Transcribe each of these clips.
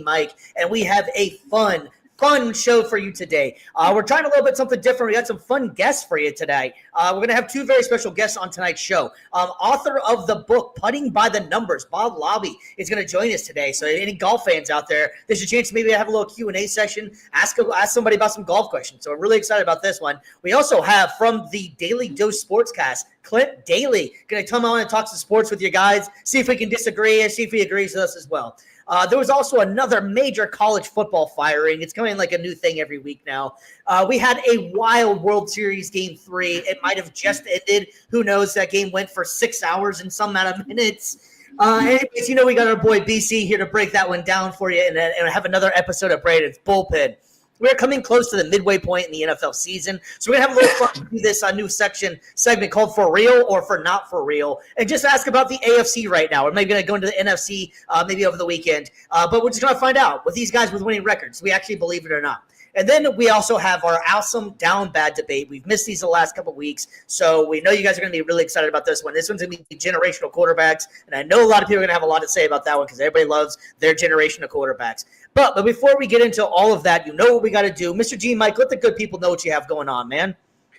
Mike, and we have a fun show for you today. We're trying a little bit something different. We got some fun guests for you today. We're going to have two very special guests on tonight's show. Author of the book, Putting by the Numbers, Bob Labbe, is going to join us today. So any golf fans out there, there's a chance to maybe have a little Q&A session, ask somebody about some golf questions. So we're really excited about this one. We also have from the Daly Dose Sportscast, Clint Daly, going to come on and talk some sports with you guys, see if we can disagree and see if he agrees with us as well. There was also another major college football firing. It's coming like a new thing every week now. We had a wild World Series Game 3. It might have just ended. Who knows? That game went for 6 hours and some amount of minutes. Anyways, we got our boy BC here to break that one down for you and have another episode of Braden's Bullpen. We're coming close to the midway point in the NFL season, so we're going to have a little fun with this new segment called For Real or For Not For Real, and just ask about the AFC right now. We're maybe going to go into the NFC maybe over the weekend, but we're just going to find out with these guys with winning records. We actually believe it or not. And then we also have our awesome down bad debate. We've missed these the last couple of weeks, so we know you guys are going to be really excited about this one. This one's going to be generational quarterbacks, and I know a lot of people are going to have a lot to say about that one because everybody loves their generation of quarterbacks. But before we get into all of that, you know what we got to do. Mr. G, Mike, let the good people know what you have going on, man.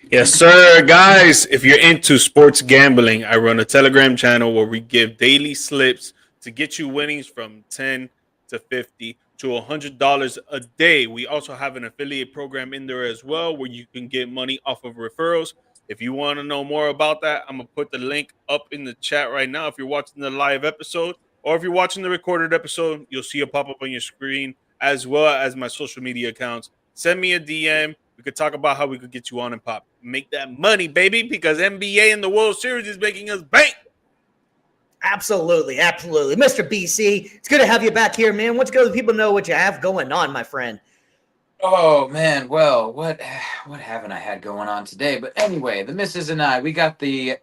Yes, sir. Guys, if you're into sports gambling, I run a Telegram channel where we give daily slips to get you winnings from 10 to 50 to $100 a day. We also have an affiliate program in there as well where you can get money off of referrals. If you want to know more about that, I'm going to put the link up in the chat right now if you're watching the live episode. Or if you're watching the recorded episode, you'll see a pop-up on your screen as well as my social media accounts. Send me a DM. We could talk about how we could get you on and pop. Make that money, baby, because NBA and the World Series is making us bank. Absolutely. Mr. BC, it's good to have you back here, man. Let's go. The people know what you have going on, my friend. Oh, man. Well, what haven't I had going on today? But anyway, the missus and I, we got the...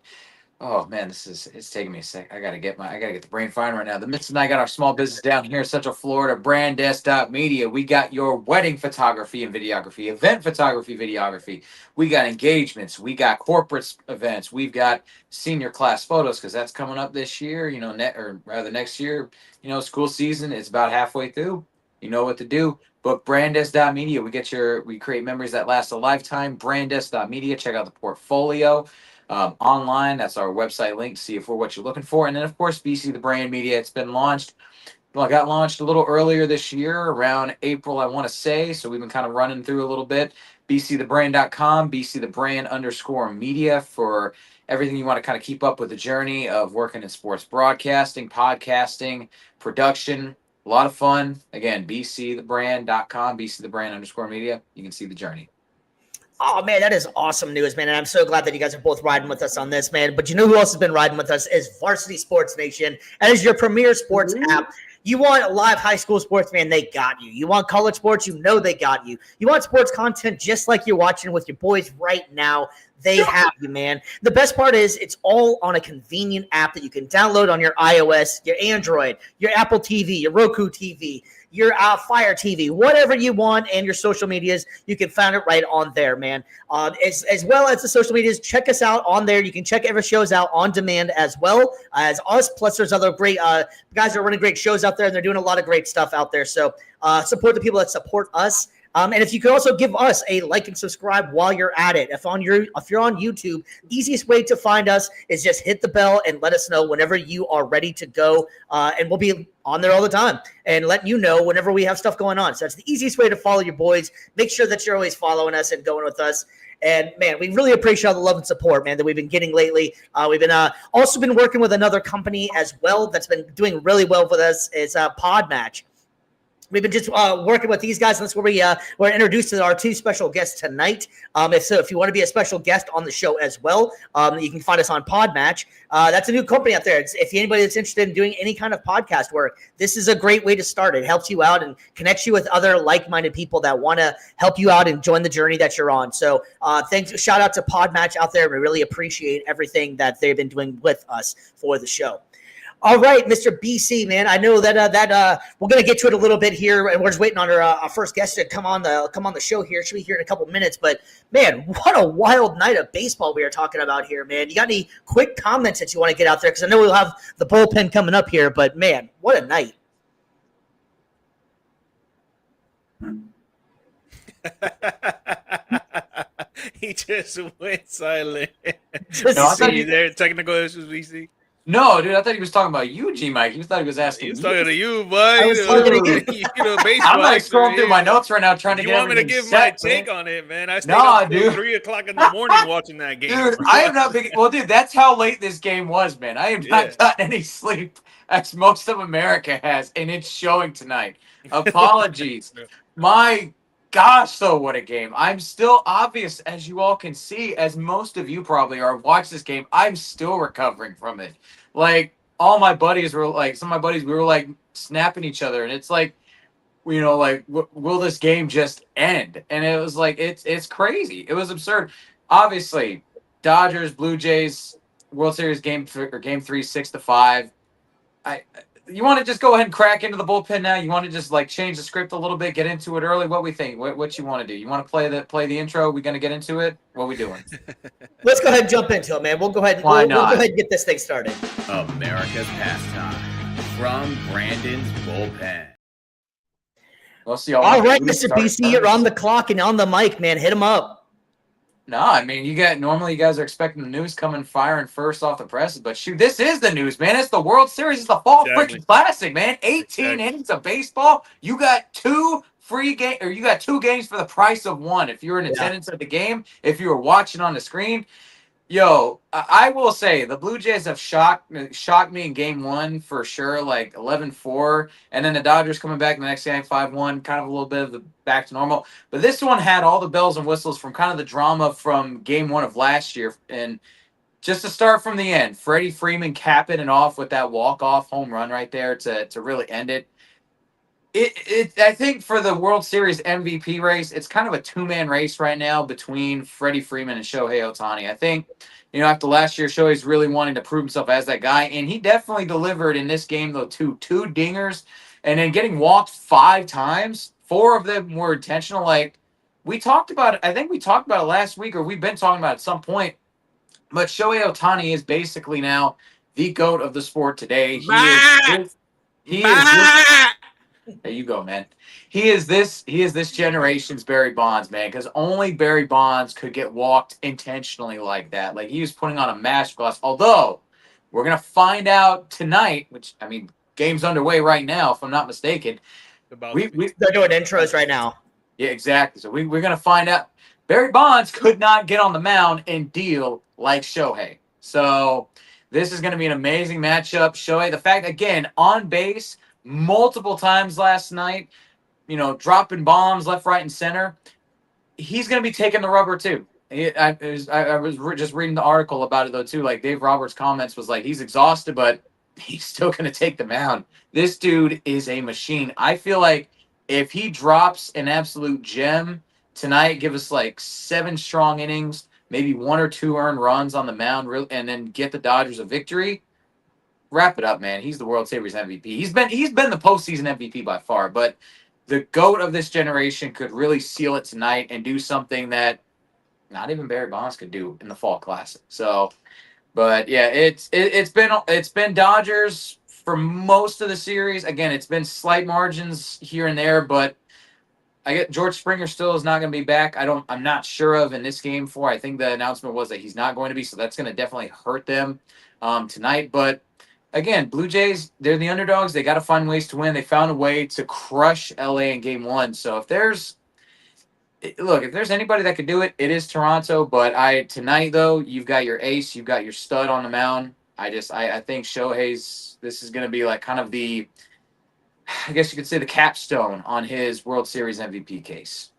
Oh man, it's taking me a sec. I gotta get the brain firing right now. The missus and I got our small business down here in Central Florida, Branddesk.media. We got your wedding photography and videography, event photography, videography. We got engagements, we got corporate events, we've got senior class photos because that's coming up this year. Next year. School season is about halfway through. You know what to do. Book Branddesk.media. We create memories that last a lifetime. Branddesk.media. Check out the portfolio. Online, that's our website link to see if we're what you're looking for. And then, of course, BC the Brand Media. It's been launched. Well, I got launched a little earlier this year, around April, I want to say. So we've been kind of running through a little bit. BCTheBrand.com, BCTheBrand_media for everything you want to kind of keep up with the journey of working in sports broadcasting, podcasting, production. A lot of fun. Again, BCTheBrand.com, BCTheBrand_media. You can see the journey. Oh, man, that is awesome news, man. And I'm so glad that you guys are both riding with us on this, man. But you know who else has been riding with us is Varsity Sports Nation. That is your premier sports app. You want live high school sports, man, they got you. You want college sports, you know they got you. You want sports content just like you're watching with your boys right now, they have you, man. The best part is it's all on a convenient app that you can download on your iOS, your Android, your Apple TV, your Roku TV, your Fire TV, whatever you want, and your social medias, you can find it right on there, man. As well as the social medias, check us out on there. You can check every shows out on demand as well as us. Plus, there's other great guys that are running great shows out there, and they're doing a lot of great stuff out there. So support the people that support us. And if you could also give us a like and subscribe while you're at it. If you're on YouTube, easiest way to find us is just hit the bell and let us know whenever you are ready to go. And we'll be on there all the time and letting you know whenever we have stuff going on. So that's the easiest way to follow your boys. Make sure that you're always following us and going with us. And, man, we really appreciate all the love and support, man, that we've been getting lately. We've been also been working with another company as well that's been doing really well with us. It's Podmatch. We've been just working with these guys. That's where we're introduced to our two special guests tonight. If you want to be a special guest on the show as well, you can find us on Podmatch. That's a new company out there. If anybody that's interested in doing any kind of podcast work, this is a great way to start. It helps you out and connects you with other like-minded people that want to help you out and join the journey that you're on. So shout out to Podmatch out there. We really appreciate everything that they've been doing with us for the show. All right, Mr. BC, man. I know that we're gonna get to it a little bit here, and we're just waiting on our first guest to come on the show here. Should be here in a couple minutes. But man, what a wild night of baseball we are talking about here, man. You got any quick comments that you want to get out there? Because I know we'll have the bullpen coming up here. But man, what a night! He just went silent. Just- No, I thought See you. there, technical issues, VC. No, dude, I thought he was talking about you, G Mike. He thought he was He asking was you. talking to you, boy. I was talking to You know, baseball I'm like expert scrolling through my here. notes right now, trying to You get want me to everything give my set, take man. on it, man? I stayed Nah, up till dude. 3 o'clock in the morning watching that game. Dude, bro. I am not big. Well, dude, that's how late this game was, man. I have Yeah. not gotten any sleep, as most of America has, and it's showing tonight. Apologies. My gosh, though, what a game. I'm still obvious, as you all can see, as most of you probably are, watch this game. I'm still recovering from it. Like, all my buddies were like, some of my buddies, we were like snapping each other, and it's like, like, will this game just end? And it was like, it's crazy. It was absurd. Obviously, Dodgers, Blue Jays, World Series game 3, 6-5. You want to just go ahead and crack into the bullpen now? You want to just like change the script a little bit, get into it early? What we think? What you want to do? You want to play the intro? We gonna get into it? What we doing? Let's go ahead and jump into it, man. We'll go ahead. Why We'll not? go ahead and get this thing started. America's pastime from Brandon's bullpen. We'll see. All right, Mr. BC, you're on the clock and on the mic, man. Hit him up. No, I mean, normally you guys are expecting the news coming firing first off the presses, but shoot, this is the news, man. It's the World Series. It's the Fall Exactly. Freaking Classic, man. 18 Exactly. innings of baseball. You got two games for the price of one. If you're in attendance at the game, if you were watching on the screen. Yo, I will say the Blue Jays have shocked me in game 1 for sure, like 11-4, and then the Dodgers coming back in the next game 5-1, kind of a little bit of the back to normal. But this one had all the bells and whistles from kind of the drama from game 1 of last year. And just to start from the end, Freddie Freeman capping it off with that walk-off home run right there to really end it. I think for the World Series MVP race, it's kind of a two-man race right now between Freddie Freeman and Shohei Ohtani. I think, after last year, Shohei's really wanting to prove himself as that guy, and he definitely delivered in this game, though, two dingers, and then getting walked 5 times. 4 of them were intentional. Like, we talked about it. I think we talked about it last week, or we've been talking about it at some point, but Shohei Ohtani is basically now the GOAT of the sport today. He is there you go, man. He is this generation's Barry Bonds, man, because only Barry Bonds could get walked intentionally like that. Like, he was putting on a masterclass. Although, we're going to find out tonight, which, I mean, game's underway right now, if I'm not mistaken. They're doing intros right now. Yeah, exactly. So we're going to find out. Barry Bonds could not get on the mound and deal like Shohei. So this is going to be an amazing matchup. Shohei, the fact, again, on base multiple times last night, dropping bombs left, right, and center. He's going to be taking the rubber too. I was just reading the article about it though too. Like, Dave Roberts' comments was like, he's exhausted, but he's still going to take the mound. This dude is a machine. I feel like if he drops an absolute gem tonight, give us like 7 strong innings, maybe 1 or 2 earned runs on the mound, and then get the Dodgers a victory. Wrap it up, man. He's the World Series MVP. He's been the postseason MVP by far, but the GOAT of this generation could really seal it tonight and do something that not even Barry Bonds could do in the Fall Classic. So, but yeah, it's been Dodgers for most of the series. Again, it's been slight margins here and there, but I get George Springer still is not going to be back. I'm not sure of in this game 4. I think the announcement was that he's not going to be, so that's going to definitely hurt them tonight. But again, Blue Jays, they're the underdogs. They got to find ways to win. They found a way to crush LA in game 1. So if there's anybody that could do it, it is Toronto. But tonight though, you've got your ace, you've got your stud on the mound. I think Shohei's, this is going to be like kind of the, I guess you could say, the capstone on his World Series MVP case.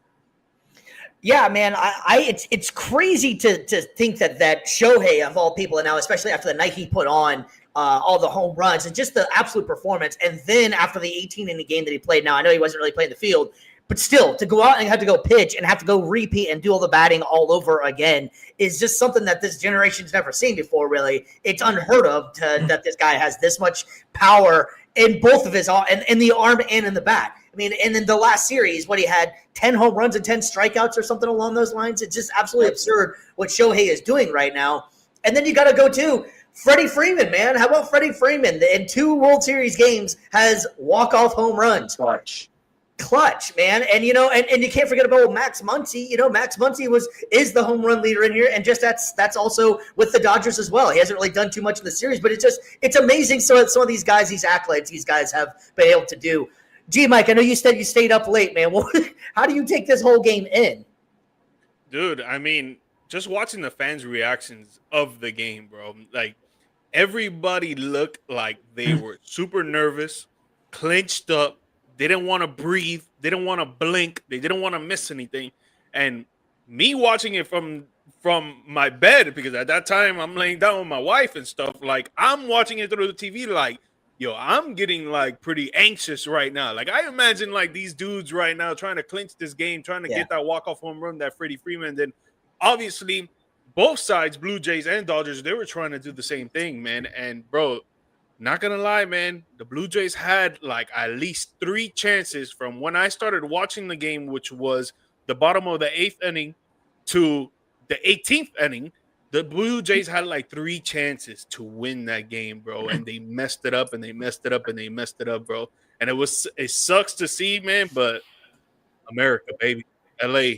Yeah, man, it's crazy to think that Shohei, of all people, and now especially after the night he put on, all the home runs and just the absolute performance, and then after the 18-inning game that he played, now I know he wasn't really playing the field, but still, to go out and have to go pitch and have to go repeat and do all the batting all over again is just something that this generation's never seen before, really. It's unheard of that this guy has this much power in both of his in the arm and in the bat. I mean, and in the last series, he had 10 home runs and 10 strikeouts or something along those lines. It's just absolutely absurd what Shohei is doing right now. And then you got to go to Freddie Freeman, man. How about Freddie Freeman? In 2 World Series games has walk-off home runs. Clutch. clutch, man. And you know, and you can't forget about Max Muncy. You know, Max Muncy is the home run leader in here, and just that's also with the Dodgers as well. He hasn't really done too much in the series, but it's amazing. So some of these guys, these accolades, these guys have been able to do. Gee, Mike, I know you said you stayed up late, man. Well, how do you take this whole game in? Dude, I mean, just watching the fans' reactions of the game, bro. Like everybody looked like they were super nervous, clenched up. They didn't want to breathe. They didn't want to blink. They didn't want to miss anything. And me watching it from my bed, because at that time I'm laying down with my wife and stuff, like I'm watching it through the TV like, yo, I'm getting like pretty anxious right now. Like I imagine like these dudes right now trying to clinch this game, trying to get that walk-off home run that Freddie Freeman. Then obviously both sides, Blue Jays and Dodgers, they were trying to do the same thing, man. And bro, not gonna lie, man, the Blue Jays had like at least 3 chances from when I started watching the game, which was the bottom of the 8th inning to the 18th inning. The Blue Jays had like 3 chances to win that game, bro, and they messed it up and they messed it up and they messed it up, bro. And it sucks to see, man, but America, baby, LA,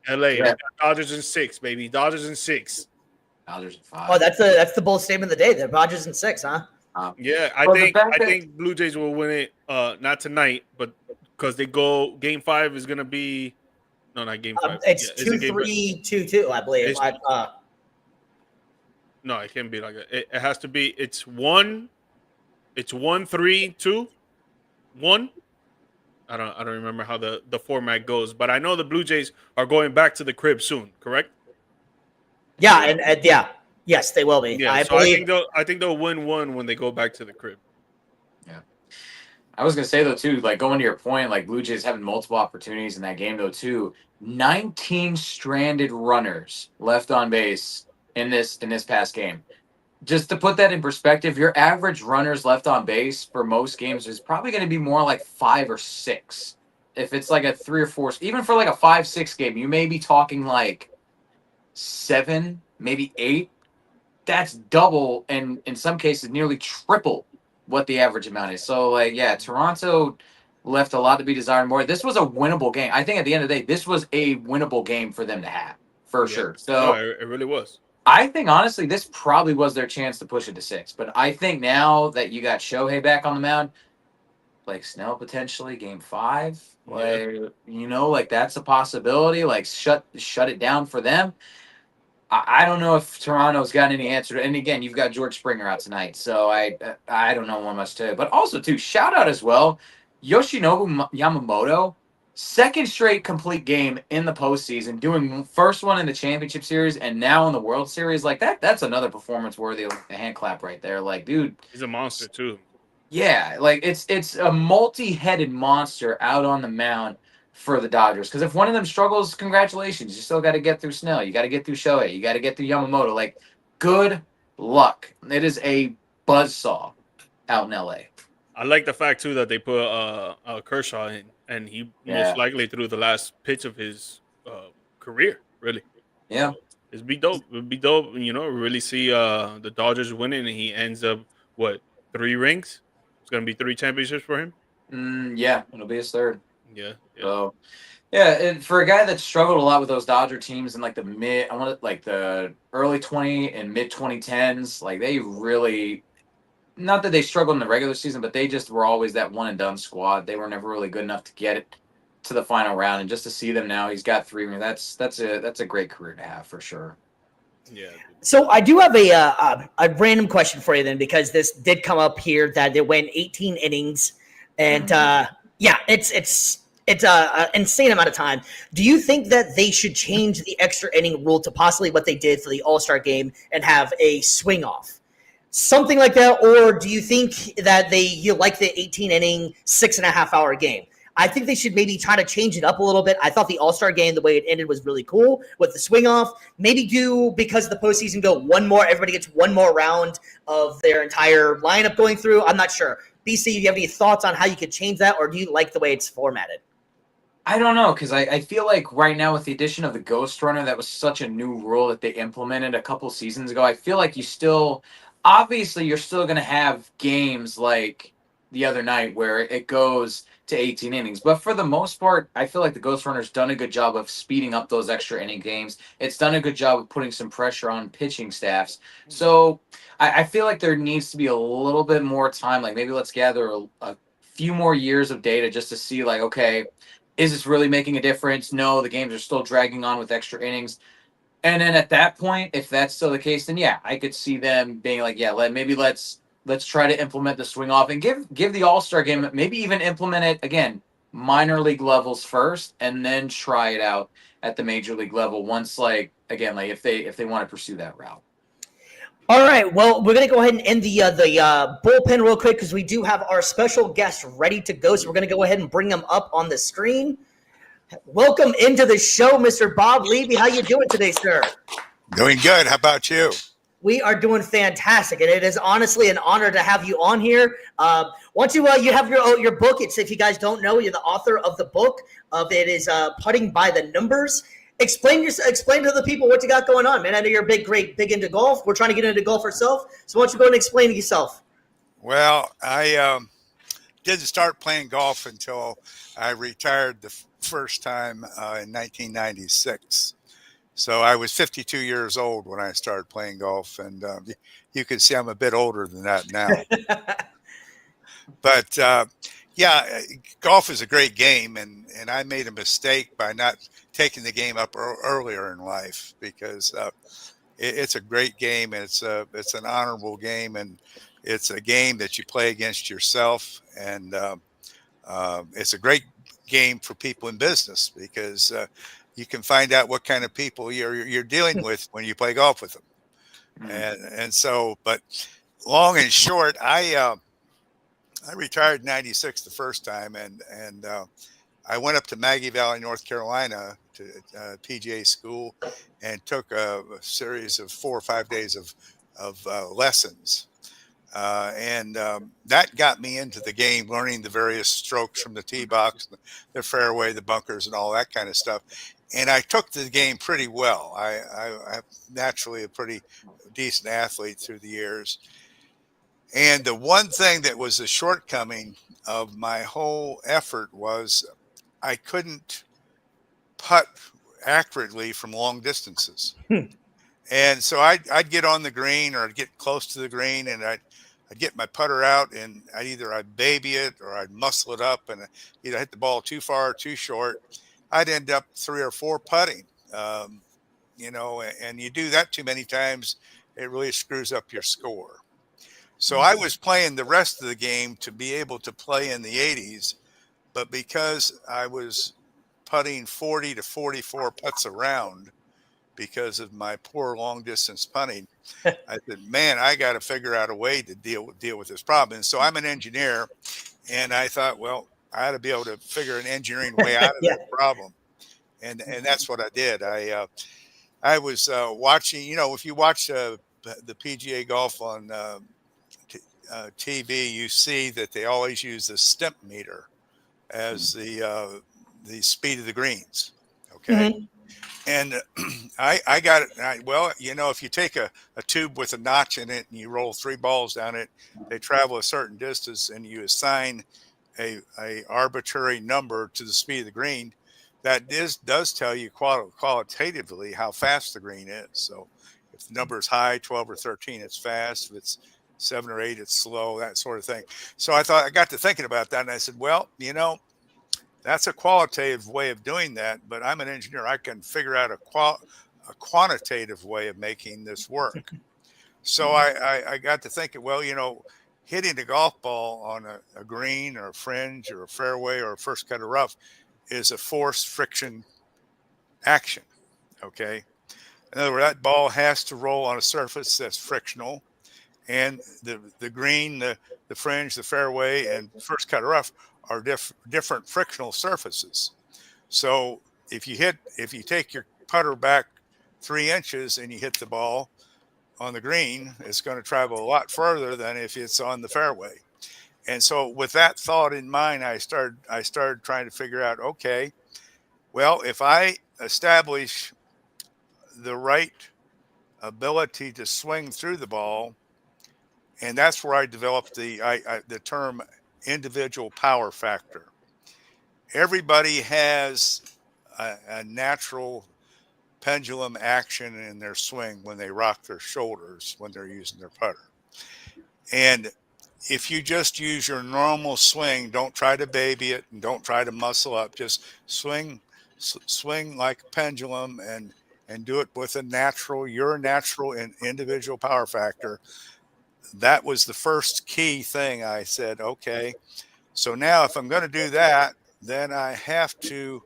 Yeah. Dodgers in 6, baby, Dodgers in 6. Dodgers in 5. Oh, that's the bold statement of the day. The Dodgers in 6, huh? Yeah, I think Blue Jays will win it. Not tonight, but because they go Game 5 is gonna be not Game 5. It's 2-3, 2-2, I believe. No, it can't be like that. It has to be. It's 1-3-2-1. I don't remember how the format goes, but I know the Blue Jays are going back to the crib soon. Correct? Yeah, and yeah. Yes, they will be. Yeah, I think they'll win one when they go back to the crib. Yeah. I was gonna say though too, like going to your point, like Blue Jays having multiple opportunities in that game though too. 19 stranded runners left on base in this past game. Just to put that in perspective, your average runners left on base for most games is probably going to be more like 5 or 6. If it's like a 3 or 4, even for like a 5-6 game, you may be talking like 7, maybe 8. That's double, and in some cases, nearly triple what the average amount is. So, like, yeah, Toronto left a lot to be desired more. This was a winnable game. I think at the end of the day, this was a winnable game for them to have, for sure. So it really was. I think, honestly, this probably was their chance to push it to 6. But I think now that you got Shohei back on the mound, like Snell potentially Game 5, like, like that's a possibility. Like, shut it down for them. I don't know if Toronto's got any answer. And again, you've got George Springer out tonight, so I don't know much to. But also, too, shout out as well, Yoshinobu Yamamoto, second straight complete game in the postseason, doing first one in the championship series and now in the World Series. Like that's another performance worthy of a hand clap right there. Like, dude, he's a monster too. Yeah, like it's a multi-headed monster out on the mound for the Dodgers. Because if one of them struggles, congratulations. You still got to get through Snell. You got to get through Shohei. You got to get through Yamamoto. Like, good luck. It is a buzzsaw out in L.A. I like the fact, too, that they put Kershaw in, and he most likely threw the last pitch of his career, really. Yeah. It'd be dope. It'd be dope, really see the Dodgers winning, and he ends up, 3 rings? It's going to be 3 championships for him? Yeah, it'll be his third. Yeah. So, and for a guy that struggled a lot with those Dodger teams in like the early 20 and mid 2010s, like they really, not that they struggled in the regular season, but they just were always that one and done squad. They were never really good enough to get it to the final round. And just to see them now, he's got 3. That's a great career to have for sure. Yeah. So I do have a random question for you then, because this did come up here that they went 18 innings, and it's an insane amount of time. Do you think that they should change the extra inning rule to possibly what they did for the All-Star game and have a swing off? Something like that, or do you think that you like the 18 inning, 6.5 hour game? I think they should maybe try to change it up a little bit. I thought the All-Star game, the way it ended, was really cool with the swing off. Maybe do, because of the postseason, go one more. Everybody gets one more round of their entire lineup going through. I'm not sure. BC, do you have any thoughts on how you could change that, or do you like the way it's formatted? I don't know, because I feel like right now with the addition of the Ghost Runner, that was such a new rule that they implemented a couple seasons ago. I feel like you're still going to have games like the other night where it goes to 18 innings. But for the most part, I feel like the Ghost Runner's done a good job of speeding up those extra inning games. It's done a good job of putting some pressure on pitching staffs. So I feel like there needs to be a little bit more time. Like maybe let's gather a few more years of data just to see like, okay, is this really making a difference? No, the games are still dragging on with extra innings. And then at that point, if that's still the case, then yeah, I could see them being like, yeah, let's try to implement the swing off and give the All-Star game, maybe even implement it again, minor league levels first, and then try it out at the major league level once, like again, like if they want to pursue that route. All right, well, we're gonna go ahead and end the bullpen real quick because we do have our special guest ready to go. So we're gonna go ahead and bring him up on the screen. Welcome into the show, Mr. Bob Labbe. How you doing today, sir? Doing good. How about you? We are doing fantastic, and it is honestly an honor to have you on here. Once you have your book, it's, if you guys don't know, you're the author of the book. It is Putting by the Numbers. Explain to the people what you got going on, man. I know you're big into golf. We're trying to get into golf ourselves, so why don't you go and explain yourself? Well, I didn't start playing golf until I retired the first time in 1996. So I was 52 years old when I started playing golf, and you can see I'm a bit older than that now. But yeah, golf is a great game, and I made a mistake by not taking the game up earlier in life, because it's a great game, and it's an honorable game, and it's a game that you play against yourself, and it's a great game for people in business, because you can find out what kind of people you're dealing with when you play golf with them. And so, but long and short, I retired in 96 the first time, and I went up to Maggie Valley, North Carolina, to PGA school, and took a series of 4 or 5 days of lessons. That got me into the game, learning the various strokes from the tee box, the fairway, the bunkers, and all that kind of stuff. And I took the game pretty well. I'm naturally a pretty decent athlete through the years. And the one thing that was a shortcoming of my whole effort was I couldn't putt accurately from long distances. And so I'd get on the green, or I'd get close to the green, and I'd get my putter out, and I'd baby it, or I'd muscle it up, and either hit the ball too far or too short. I'd end up 3 or 4 putting, and you do that too many times, it really screws up your score. So I was playing the rest of the game to be able to play in the 80s, but because I was putting 40 to 44 putts around because of my poor long distance putting, I said, man, I got to figure out a way to deal with this problem. And so I'm an engineer, and I thought, well, I ought to be able to figure an engineering way out of that problem. And that's what I did. I was watching, if you watch the PGA golf on TV, you see that they always use the stimp meter as the speed of the greens. Okay. Mm-hmm. And I got it. If you take a tube with a notch in it and you roll 3 balls down it, they travel a certain distance, and you assign a arbitrary number to the speed of the green. That does tell you qualitatively how fast the green is. So if the number is high, 12 or 13, it's fast. If it's 7 or 8, it's slow, that sort of thing. So I got to thinking about that, and I said, well, that's a qualitative way of doing that, but I'm an engineer. I can figure out a quantitative way of making this work. So I got to thinking, well, hitting a golf ball on a green or a fringe or a fairway or a first cut of rough is a force friction action. Okay. In other words, that ball has to roll on a surface that's frictional, and the green, the fringe, the fairway, and first cut of rough are different frictional surfaces. So if you take your putter back 3 inches and you hit the ball on the green, it's going to travel a lot further than if it's on the fairway. And so with that thought in mind, I started trying to figure out, okay, well, if I establish the right ability to swing through the ball, and that's where I developed the term individual power factor. Everybody has a natural pendulum action in their swing when they rock their shoulders when they're using their putter. And if you just use your normal swing, don't try to baby it and don't try to muscle up. Just swing like a pendulum and do it with your natural and individual power factor. That was the first key thing. I said, okay, so now if I'm going to do that, then I have to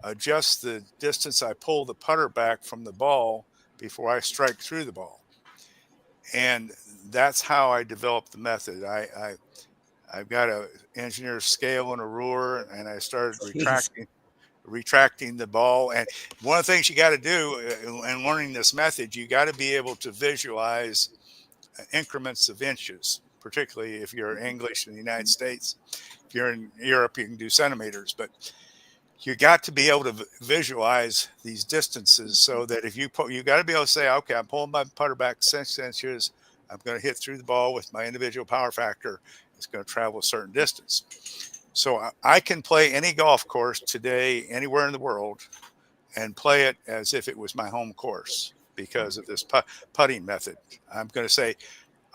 adjust the distance I pull the putter back from the ball before I strike through the ball. And that's how I developed the method. I've got a engineer's scale and a ruler, and I started retracting the ball. And one of the things you got to do in learning this method, you got to be able to visualize increments of inches, particularly if you're English in the United States. If you're in Europe, you can do centimeters, but you got to be able to visualize these distances so that if you got to be able to say, okay, I'm pulling my putter back 6 inches. I'm going to hit through the ball with my individual power factor. It's going to travel a certain distance. So I can play any golf course today, anywhere in the world, and play it as if it was my home course because of this putting method. I'm going to say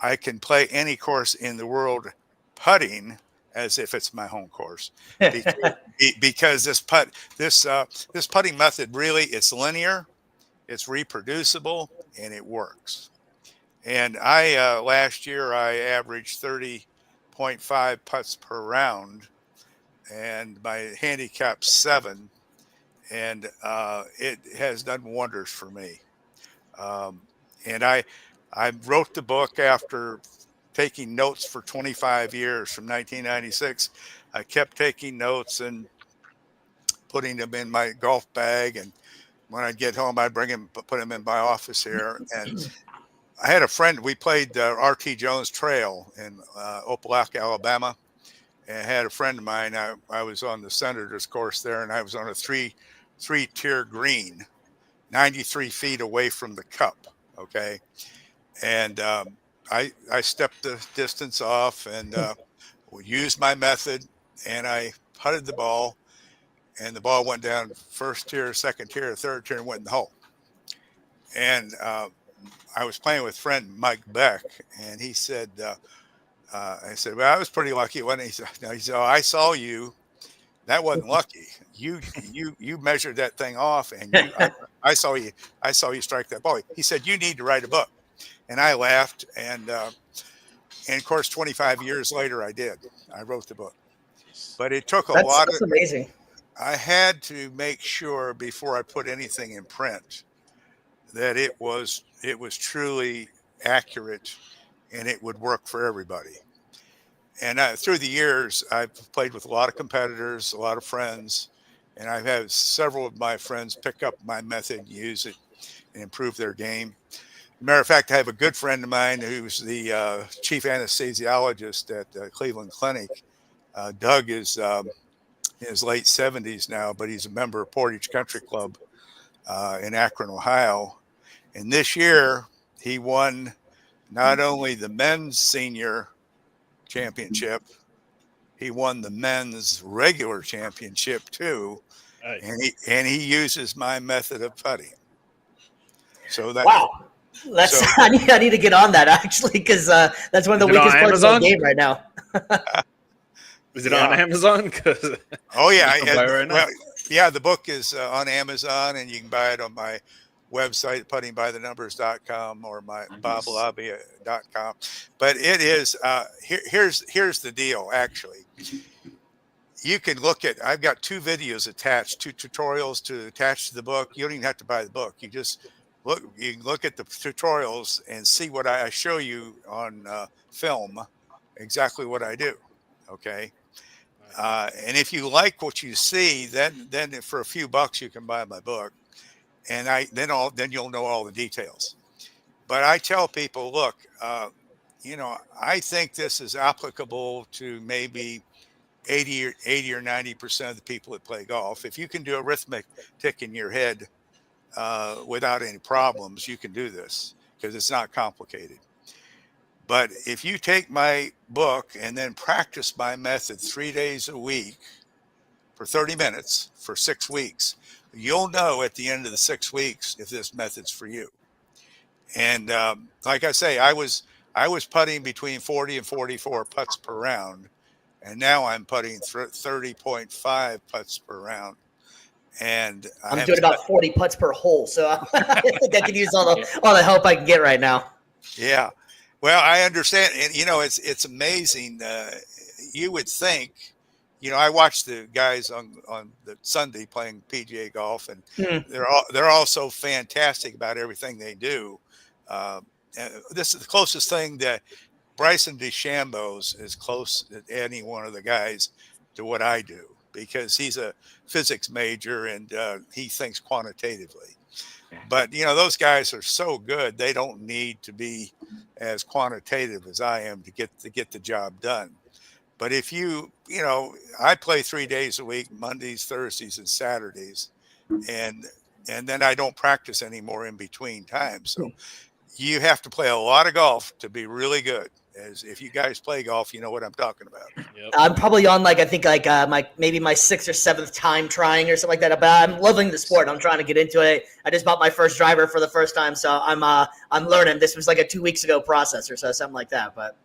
I can play any course in the world putting as if it's my home course because this putting method really, it's linear, it's reproducible, and it works. And I last year I averaged 30.5 putts per round, and my handicap's 7, and it has done wonders for me. And I wrote the book after taking notes for 25 years from 1996. I kept taking notes and putting them in my golf bag. And when I'd get home, I'd put them in my office here. And I had a friend, we played RT Jones Trail in Opelika, Alabama. And I had a friend of mine, I was on the Senators course there, and I was on a three-tier green, 93 feet away from the cup. Okay. And I stepped the distance off and used my method, and I putted the ball, and the ball went down first tier, second tier, third tier, and went in the hole. And I was playing with friend Mike Beck, and he said, I said, well, I was pretty lucky. He said, oh, I saw you. That wasn't lucky. You measured that thing off, and I saw you strike that ball. He said, you need to write a book. And I laughed, and of course, 25 years later, I did. I wrote the book, but it took That's amazing. I had to make sure before I put anything in print that it was truly accurate and it would work for everybody. And through the years, I've played with a lot of competitors, a lot of friends, and I've had several of my friends pick up my method, use it, and improve their game. Matter of fact, I have a good friend of mine who's the chief anesthesiologist at Cleveland Clinic. Doug is in his late 70s now, but he's a member of Portage Country Club in Akron, Ohio. And this year, he won not only the men's senior championship, he won the men's regular championship too. Nice. And he uses my method of putting. So that wow. I need to get on that actually, because that's one of the weakest parts of the game right now. Is it on Amazon? Oh yeah, the book is on Amazon, and you can buy it on my website, puttingbythenumbers.com, or my boblabbe.com. But it is here's the deal. Actually, you can look at. I've got 2 videos attached, 2 tutorials to attach to the book. You don't even have to buy the book. You just you can look at the tutorials and see what I show you on film, exactly what I do. Okay. And if you like what you see, then for a few bucks, you can buy my book, and then you'll know all the details. But I tell people, look, I think this is applicable to maybe 80 or 90% of the people that play golf. If you can do arithmetic in your head without any problems, you can do this because it's not complicated. But if you take my book and then practice my method 3 days a week for 30 minutes for 6 weeks, you'll know at the end of the 6 weeks if this method's for you. And like I say, I was putting between 40 and 44 putts per round, and now I'm putting 30.5 putts per round. And I'm doing about 40 putts per hole, so I think I could use all the help I can get right now. Yeah. Well, I understand, and it's amazing. You would think, I watch the guys on the Sunday playing PGA golf, and they're all so fantastic about everything they do. This is the closest thing that Bryson DeChambeau's is close to any one of the guys to what I do, because he's a physics major and he thinks quantitatively. But those guys are so good; they don't need to be as quantitative as I am to get the job done. But if I play 3 days a week, Mondays, Thursdays, and Saturdays, and then I don't practice anymore in between times. So you have to play a lot of golf to be really good. As if you guys play golf, you know what I'm talking about. Yep. I'm probably on my 6th or 7th time trying or something like that. But I'm loving the sport. I'm trying to get into it. I just bought my first driver for the first time, so I'm learning. This was like a 2 weeks ago process or so, something like that. But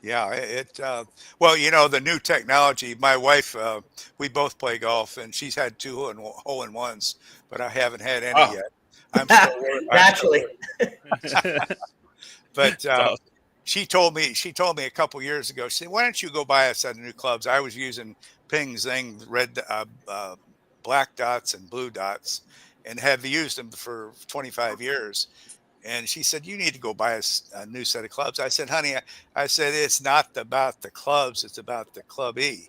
yeah, the new technology. My wife, we both play golf, and she's had 2 hole-in-ones, but I haven't had any yet. I'm still naturally. But she told me a couple years ago. She said, "Why don't you go buy a set of new clubs?" I was using Ping Zing red, black dots and blue dots, and have used them for 25 years. And she said, "You need to go buy a new set of clubs." I said, "Honey," I said, "it's not about the clubs; it's about the clubby."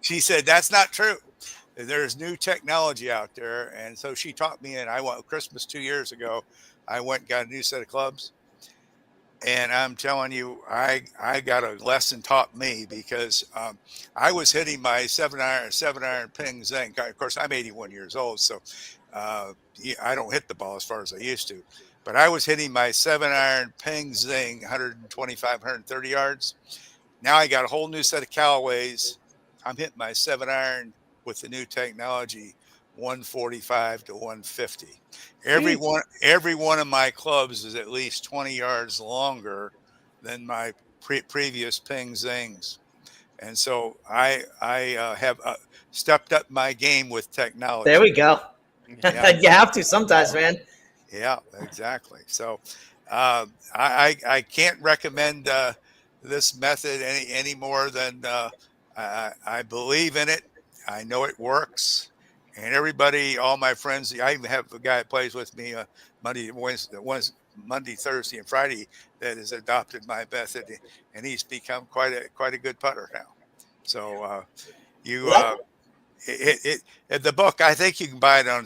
She said, "That's not true. There's new technology out there." And so she taught me, and I went Christmas 2 years ago. I went and got a new set of clubs. And I'm telling you, I got a lesson taught me, because I was hitting my 7-iron Ping Zing. Of course, I'm 81 years old, so I don't hit the ball as far as I used to. But I was hitting my 7-iron Ping Zing 125, 130 yards. Now I got a whole new set of Callaways. I'm hitting my 7-iron with the new technology 145 to 150. Every one of my clubs is at least 20 yards longer than my previous Ping Zings, and so I have stepped up my game with technology. There we go. Yeah. You have to sometimes, man. Yeah, exactly. So I can't recommend this method any more than I believe in it. I know it works. And everybody, all my friends, I even have a guy that plays with me Monday, Thursday, and Friday that has adopted my method, and he's become quite a good putter now. So the book, I think you can buy it on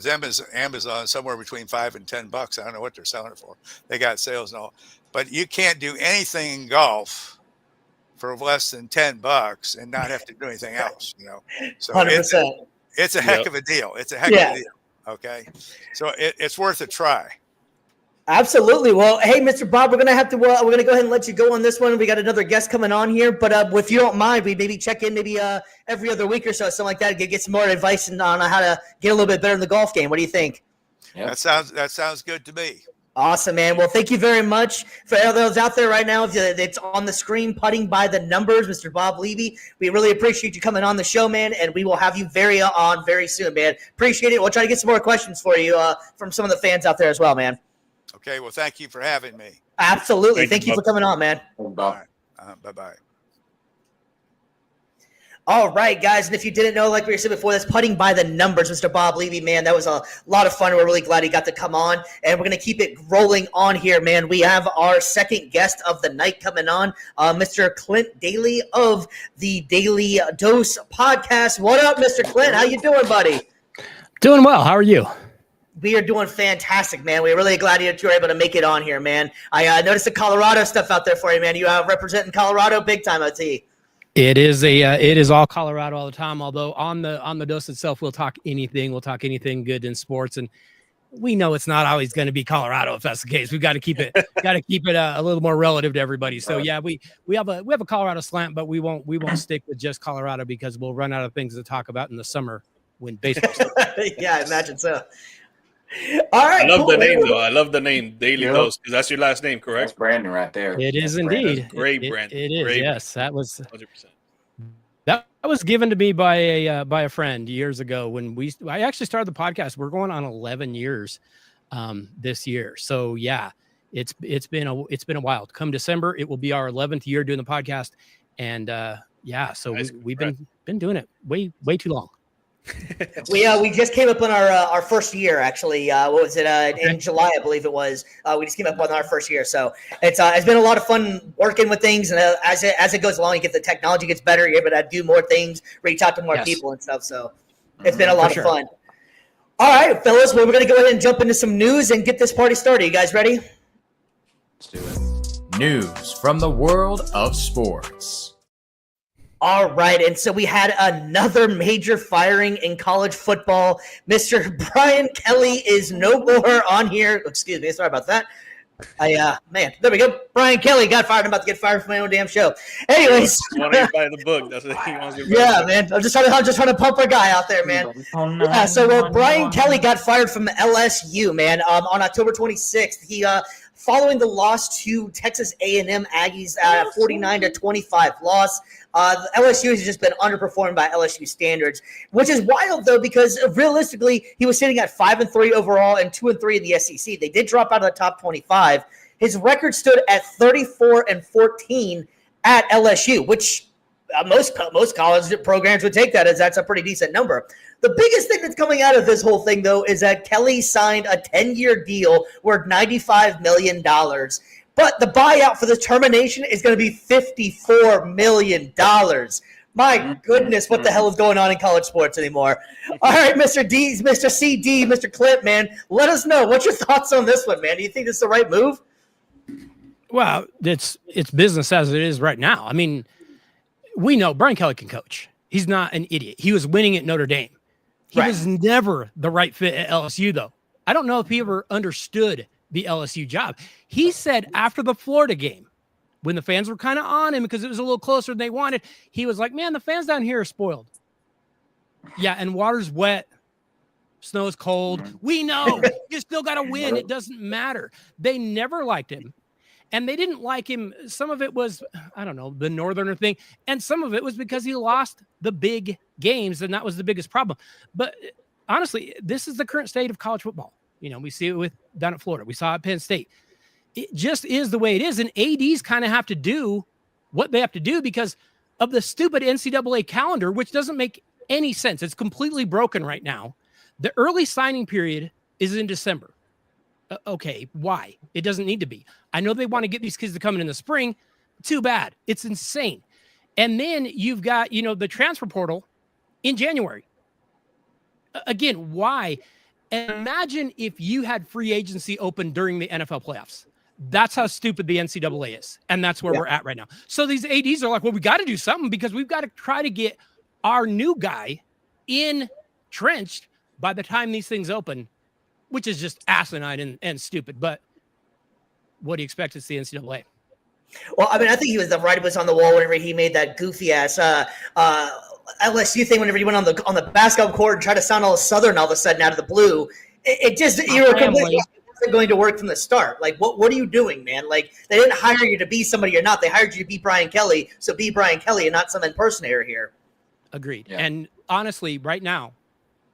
Amazon somewhere between $5 and $10. I don't know what they're selling it for. They got sales and all, but you can't do anything in golf for less than $10 and not have to do anything else. So 100%. It's a heck of a deal. It's a heck of a deal. Okay. So it's worth a try. Absolutely. Well, hey, Mr. Bob, we're gonna go ahead and let you go on this one. We got another guest coming on here, but if you don't mind, we maybe check in every other week or so, something like that, get some more advice on how to get a little bit better in the golf game. What do you think? Yep. That sounds good to me. Awesome, man. Well, thank you very much for all those out there right now. It's on the screen, putting by the numbers, Mr. Bob Labbe. We really appreciate you coming on the show, man, and we will have you very soon, man. Appreciate it. We'll try to get some more questions for you from some of the fans out there as well, man. Okay. Well, thank you for having me. Absolutely. Thank you for coming on, man. Bye. Bye-bye. All right, guys, and if you didn't know, like we were saying before, that's putting by the numbers, Mr. Bob Labbe, man. That was a lot of fun. We're really glad he got to come on, and we're going to keep it rolling on here, man. We have our second guest of the night coming on, Mr. Clint Daly of the Daly Dose podcast. What up, Mr. Clint? How you doing, buddy? Doing well. How are you? We are doing fantastic, man. We're really glad you're able to make it on here, man. I noticed the Colorado stuff out there for you, man. You representing Colorado big time, OT. It is all Colorado all the time. Although on the dose itself, we'll talk anything. We'll talk anything good in sports, and we know it's not always going to be Colorado if that's the case. We've got to keep it a little more relative to everybody. So yeah, we have a Colorado slant, but we won't stick with just Colorado because we'll run out of things to talk about in the summer when baseball starts. Yeah, I imagine so. All right, I love the name though. I love the name Daly Dose because that's your last name, correct? That's Brandon right there. It is That's indeed. Brandon. Great, Brandon. It is. Great, yes, that was 100%. that was given to me by a friend years ago when I actually started the podcast. We're going on 11 years this year. So yeah, it's been a while. Come December, it will be our 11th year doing the podcast, and yeah, so Nice. we've been doing it way too long. We just came up on our first year actually. What was it? In July, I believe it was. We just came up on our first year, so it's been a lot of fun working with things. And as it goes along, the technology gets better. You're able to do more things, reach out to more people and stuff. So it's been a lot of fun. All right, fellas, we're going to go ahead and jump into some news and get this party started. You guys ready? Let's do it. News from the world of sports. All right, and so we had another major firing in college football. Mr. Brian Kelly is no more on here. Excuse me, sorry about that. Man, there we go. Brian Kelly got fired. I'm about to get fired from my own damn show. Anyways, He wants to buy the book. That's what he wants to. Yeah, man. I'm just trying to pump our guy out there, man. Yeah, so Brian Kelly got fired from LSU, man. On October 26th, he following the loss to Texas A&M Aggies, 49-25 loss. LSU has just been underperformed by LSU standards, which is wild though because realistically he was sitting at 5-3 overall and 2-3 in the SEC. They did drop out of the top 25. His record stood at 34-14 at LSU, which most college programs would take that as that's a pretty decent number. The biggest thing that's coming out of this whole thing, though, is that Kelly signed a 10-year deal worth $95 million. But the buyout for the termination is going to be $54 million. My goodness, what the hell is going on in college sports anymore? All right, Mr. D, Mr. CD, Mr. Clint, man, let us know. What's your thoughts on this one, man? Do you think this is the right move? Well, it's business as it is right now. I mean, we know Brian Kelly can coach. He's not an idiot. He was winning at Notre Dame. He was never the right fit at LSU, though. I don't know if he ever understood the LSU job. He said after the Florida game, when the fans were kind of on him because it was a little closer than they wanted, he was like, man, the fans down here are spoiled. Yeah, and water's wet. Snow's cold. We know. You still got to win. It doesn't matter. They never liked him. And they didn't like him. Some of it was, I don't know, the Northerner thing. And some of it was because he lost the big games, and that was the biggest problem. But honestly, this is the current state of college football. You know, we see it down at Florida. We saw it at Penn State. It just is the way it is. And ADs kind of have to do what they have to do because of the stupid NCAA calendar, which doesn't make any sense. It's completely broken right now. The early signing period is in December. Okay, why? It doesn't need to be. I know they want to get these kids to come in the spring. Too bad. It's insane. And then you've got, the transfer portal in January. Again, why? And imagine if you had free agency open during the NFL playoffs. That's how stupid the NCAA is. And that's where we're at right now. So these ADs are like, well, we got to do something because we've got to try to get our new guy entrenched by the time these things open, which is just asinine and stupid. But what do you expect to see NCAA? Well, I mean, I think he was the writing was on the wall whenever he made that goofy ass LSU thing. Whenever he went on the basketball court and tried to sound all Southern all of a sudden out of the blue, it just you were completely wasn't going to work from the start. Like, what are you doing, man? Like, they didn't hire you to be somebody you're not. They hired you to be Brian Kelly, so be Brian Kelly and not some impersonator here. Agreed. Yeah. And honestly, right now,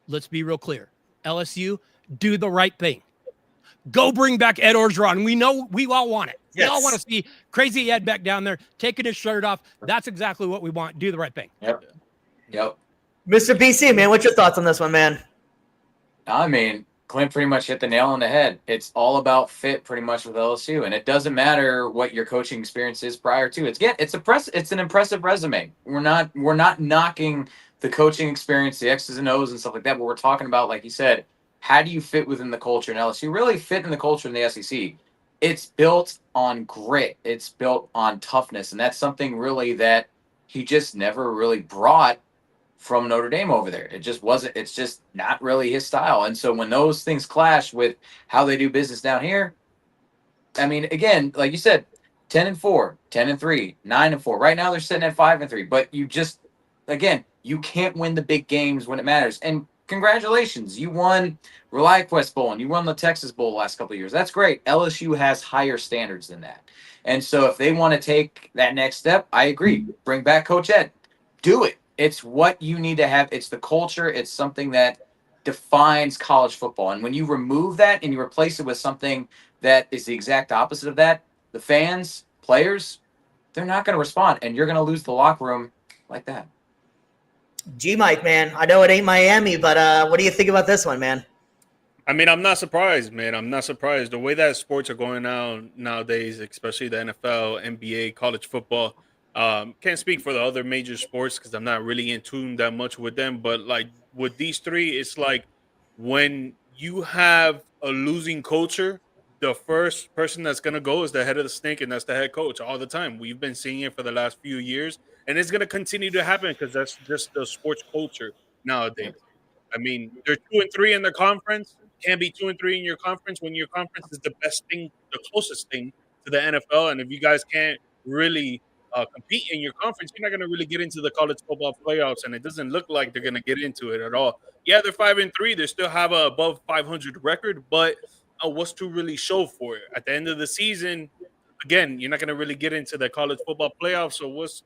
let's be real clear. LSU, do the right thing. Go bring back Ed Orgeron. We know we all want it. Yes. We all want to see crazy Ed back down there taking his shirt off. That's exactly what we want. Do the right thing. Yep. Mr. BC, man, what's your thoughts on this one, man? I mean, Clint pretty much hit the nail on the head. It's all about fit pretty much with LSU. And it doesn't matter what your coaching experience is prior to. It's an impressive resume. We're not knocking the coaching experience, the X's and O's and stuff like that, but we're talking about, like you said, how do you fit within the culture in LSU? Really fit in the culture in the SEC. It's built on grit. It's built on toughness. And that's something really that he just never really brought from Notre Dame over there. It just wasn't. It's just not really his style. And so when those things clash with how they do business down here, I mean, again, like you said, 10-4, 10-3, 9-4. Right now they're sitting at 5-3. But you just, again, you can't win the big games when it matters. And congratulations, you won ReliaQuest Bowl and you won the Texas Bowl the last couple of years. That's great. LSU has higher standards than that. And so if they want to take that next step, I agree. Bring back Coach Ed. Do it. It's what you need to have. It's the culture. It's something that defines college football. And when you remove that and you replace it with something that is the exact opposite of that, the fans, players, they're not going to respond. And you're going to lose the locker room like that. G-Mike, man. I know it ain't Miami, but what do you think about this one, man? I mean, I'm not surprised, man. I'm not surprised. The way that sports are going on nowadays, especially the NFL, NBA, college football. Can't speak for the other major sports because I'm not really in tune that much with them. But like with these three, it's like when you have a losing culture, the first person that's gonna go is the head of the snake, and that's the head coach all the time. We've been seeing it for the last few years, and it's gonna continue to happen because that's just the sports culture nowadays. I mean, they're 2-3 in the conference. Can't be 2-3 in your conference when your conference is the best thing, the closest thing to the NFL. And if you guys can't really compete in your conference, you're not going to really get into the college football playoffs. And it doesn't look like they're going to get into it at all. Yeah, they're 5-3. They still have a above 500 record, but what's to really show for it? At the end of the season, again, you're not going to really get into the college football playoffs. So what's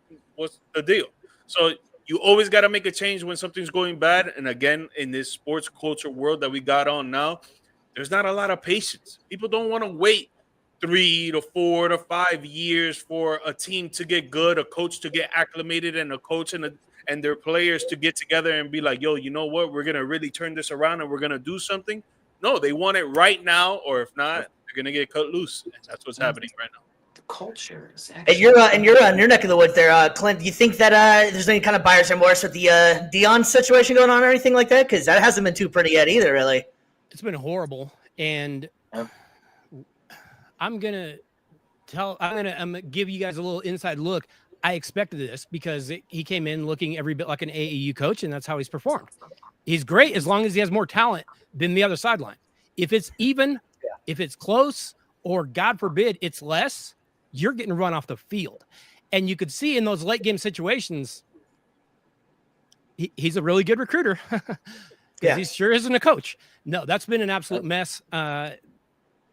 the deal? So you always got to make a change when something's going bad. And again, in this sports culture world that we got on now, there's not a lot of patience. People don't want to wait 3 to 4 to 5 years for a team to get good, a coach to get acclimated, and a coach and their players to get together and be like, yo, you know what? We're going to really turn this around and we're going to do something. No, they want it right now, or if not, they're going to get cut loose. And that's what's happening right now. Culture. And you're in your neck of the woods there, Clint. Do you think that there's any kind of buyer's remorse with the Dion situation going on or anything like that? Because that hasn't been too pretty yet either, really. It's been horrible, and I'm gonna give you guys a little inside look. I expected this because he came in looking every bit like an AAU coach, and that's how he's performed. He's great as long as he has more talent than the other sideline. If it's even, if it's close, or God forbid it's less, you're getting run off the field. And you could see in those late game situations, he's a really good recruiter. He sure isn't a coach. No, that's been an absolute mess. They've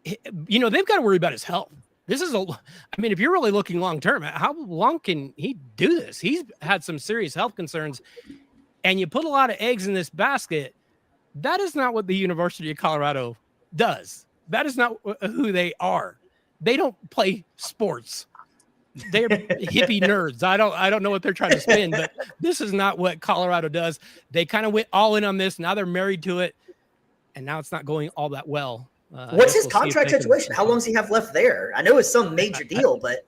got to worry about his health. If you're really looking long-term, how long can he do this? He's had some serious health concerns, and you put a lot of eggs in this basket. That is not what the University of Colorado does. That is not who they are. They don't play sports. They're hippie nerds. I don't know what they're trying to spin, but this is not what Colorado does. They kind of went all in on this. Now they're married to it, and now it's not going all that well. What's his contract situation? How long does he have left there? I know it's some major deal, but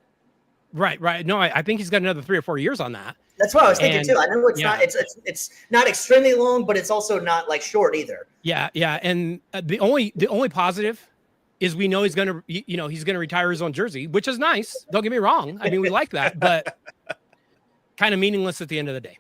right. No, I think he's got another 3 or 4 years on that. That's what I was thinking too. I know it's not. It's not extremely long, but it's also not like short either. Yeah. And the only positive is we know he's going to, he's going to retire his own jersey, which is nice. Don't get me wrong. I mean, we like that, but kind of meaningless at the end of the day.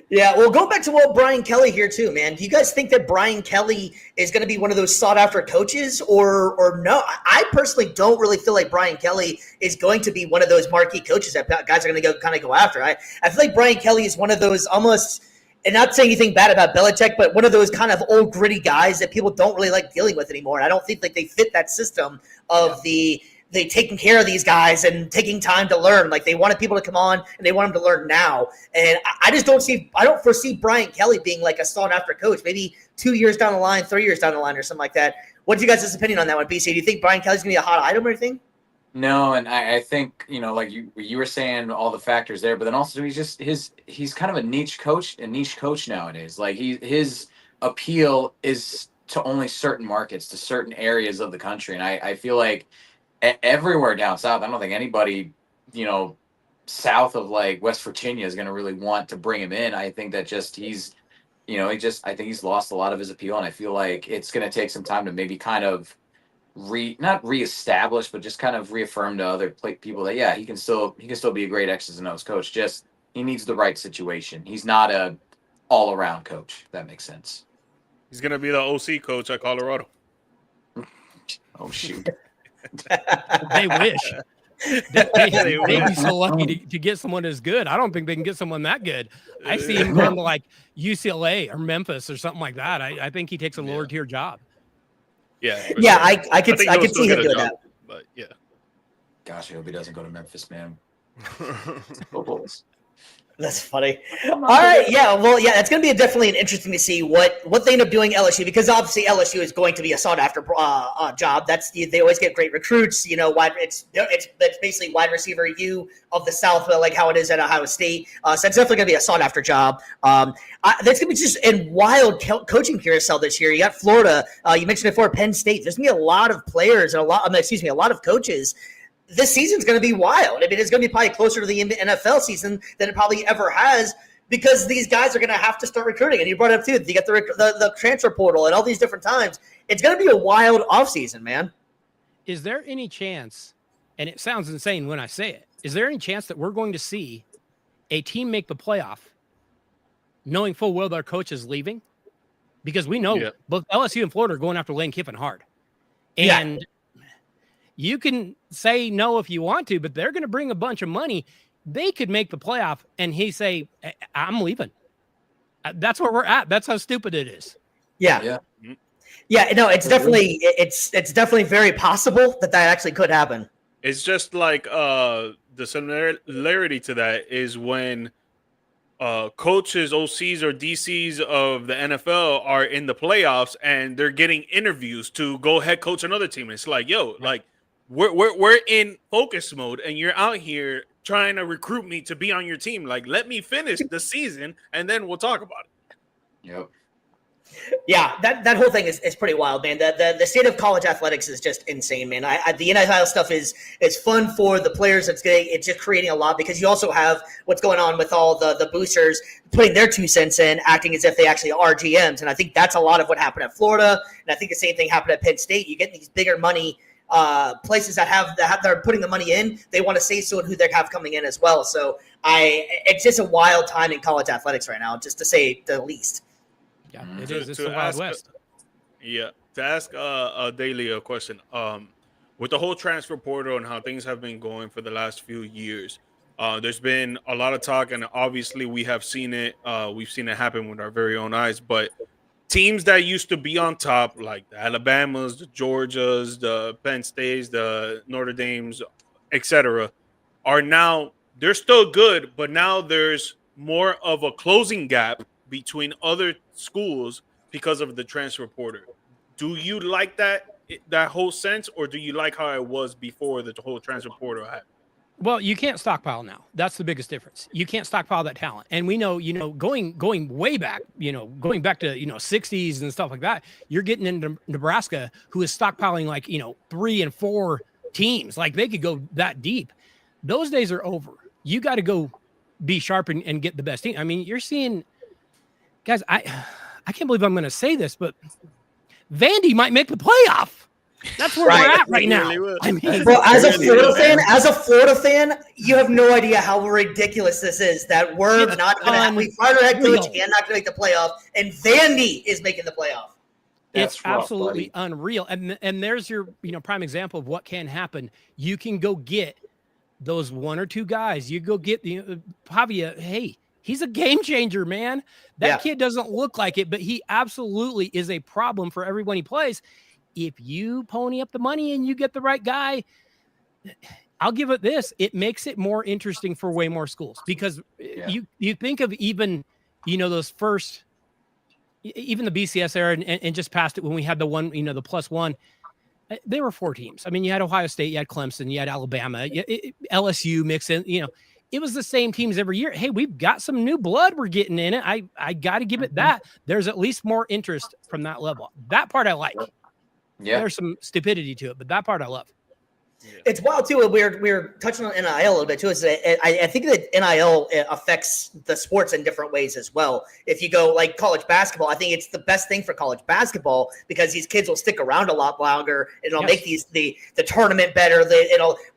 Yeah. Well, go back to Brian Kelly here too, man. Do you guys think that Brian Kelly is going to be one of those sought after coaches or no? I personally don't really feel like Brian Kelly is going to be one of those marquee coaches that guys are going to go after. I feel like Brian Kelly is one of those almost, and not saying anything bad about Belichick, but one of those kind of old gritty guys that people don't really like dealing with anymore. And I don't think like they fit that system of they taking care of these guys and taking time to learn. Like they wanted people to come on and they want them to learn now. And I don't foresee Brian Kelly being like a sought after coach, maybe 2 years down the line, 3 years down the line or something like that. What's you guys' opinion on that one, BC? Do you think Brian Kelly's going to be a hot item or anything? No, and I think, like you were saying all the factors there, but then also he's kind of a niche coach nowadays. Like his appeal is to only certain markets, to certain areas of the country. And I feel like everywhere down south, I don't think anybody, south of like West Virginia is going to really want to bring him in. I think that I think he's lost a lot of his appeal. And I feel like it's going to take some time to maybe kind of not reestablish, but just kind of reaffirm to other people that he can still be a great X's and O's coach. Just He needs the right situation. He's not a all-around coach. If that makes sense. He's gonna be the OC coach at Colorado. Oh shoot! They wish. They'd be so lucky to get someone as good. I don't think they can get someone that good. I see him going to like UCLA or Memphis or something like that. I think he takes a lower tier job. Yeah, yeah, sure. I could see him doing that. But yeah, Gosh, I hope he doesn't go to Memphis, man. That's funny. All right, yeah, well, yeah, it's going to be definitely interesting to see what they end up doing LSU, because obviously LSU is going to be a sought after job. They always get great recruits. You know, it's basically wide receiver U of the South, like how it is at Ohio State. So it's definitely going to be a sought after job. That's going to be just a wild coaching carousel this year. You got Florida. You mentioned it before, Penn State. There's going to be a lot of players and a lot of coaches. This season's going to be wild. I mean, it's going to be probably closer to the NFL season than it probably ever has, because these guys are going to have to start recruiting. And you brought it up too. You got the transfer portal and all these different times. It's going to be a wild offseason, man. Is there any chance, and it sounds insane when I say it, is there any chance that we're going to see a team make the playoff knowing full well their coach is leaving? Because we know both LSU and Florida are going after Lane Kiffin hard. And you can say no if you want to, but they're going to bring a bunch of money. They could make the playoff, and he say, "I'm leaving." That's where we're at. That's how stupid it is. Yeah. No, it's definitely definitely very possible that actually could happen. it's just like the similarity to that is when coaches, OCs, or DCs of the NFL are in the playoffs and they're getting interviews to go head coach another team. It's like, yo, like. We're in focus mode, and you're out here trying to recruit me to be on your team. Like, let me finish the season, and then we'll talk about it. Yep. Yeah, that whole thing is pretty wild, man. The state of college athletics is just insane, man. The NIL stuff is fun for the players. It's just creating a lot, because you also have what's going on with all the boosters putting their 2 cents in, acting as if they actually are GMs. And I think that's a lot of what happened at Florida, and I think the same thing happened at Penn State. You get these bigger money places that are putting the money in. They want to say so and who they have coming in as well. So it's just a wild time in college athletics right now, just to say the least. Yeah, it is. It's the Wild West. To ask Daly a question. With the whole transfer portal and how things have been going for the last few years, there's been a lot of talk, and obviously we have seen it. We've seen it happen with our very own eyes, but teams that used to be on top, like the Alabamas, the Georgias, the Penn States, the Notre Dames, etc., are now, they're still good, but now there's more of a closing gap between other schools because of the transfer portal. Do you like that whole sense, or do you like how it was before the whole transfer portal happened? Well, you can't stockpile now. That's the biggest difference. You can't stockpile that talent. And we know, going way back, going back to, 60s and stuff like that, you're getting into Nebraska, who is stockpiling like, 3 and 4 teams. Like, they could go that deep. Those days are over. You got to go be sharp and get the best team. I mean, you're seeing, guys, I can't believe I'm going to say this, but Vandy might make the playoff. That's where we're at right now. I mean, well, as a Florida fan, you have no idea how ridiculous this is. That we're not going to. We fired our head coach and not going to make the playoff, and Vandy is making the playoff. It's absolutely unreal. And there's your prime example of what can happen. You can go get those 1 or 2 guys. You go get Pavia. Hey, he's a game changer, man. That kid doesn't look like it, but he absolutely is a problem for everyone he plays. If you pony up the money and you get the right guy, I'll give it this. It makes it more interesting for way more schools, because you think of even, those first, even the BCS era and just past it, when we had the one, the +1, there were 4 teams. I mean, you had Ohio State, you had Clemson, you had Alabama, LSU mixed in, it was the same teams every year. Hey, we've got some new blood we're getting in it. I got to give it that. There's at least more interest from that level. That part I like. Yeah, there's some stupidity to it, but that part I love. It's wild too. We're touching on NIL a little bit too. I think that NIL affects the sports in different ways as well. If you go like college basketball, I think it's the best thing for college basketball, because these kids will stick around a lot longer. It'll make the tournament better.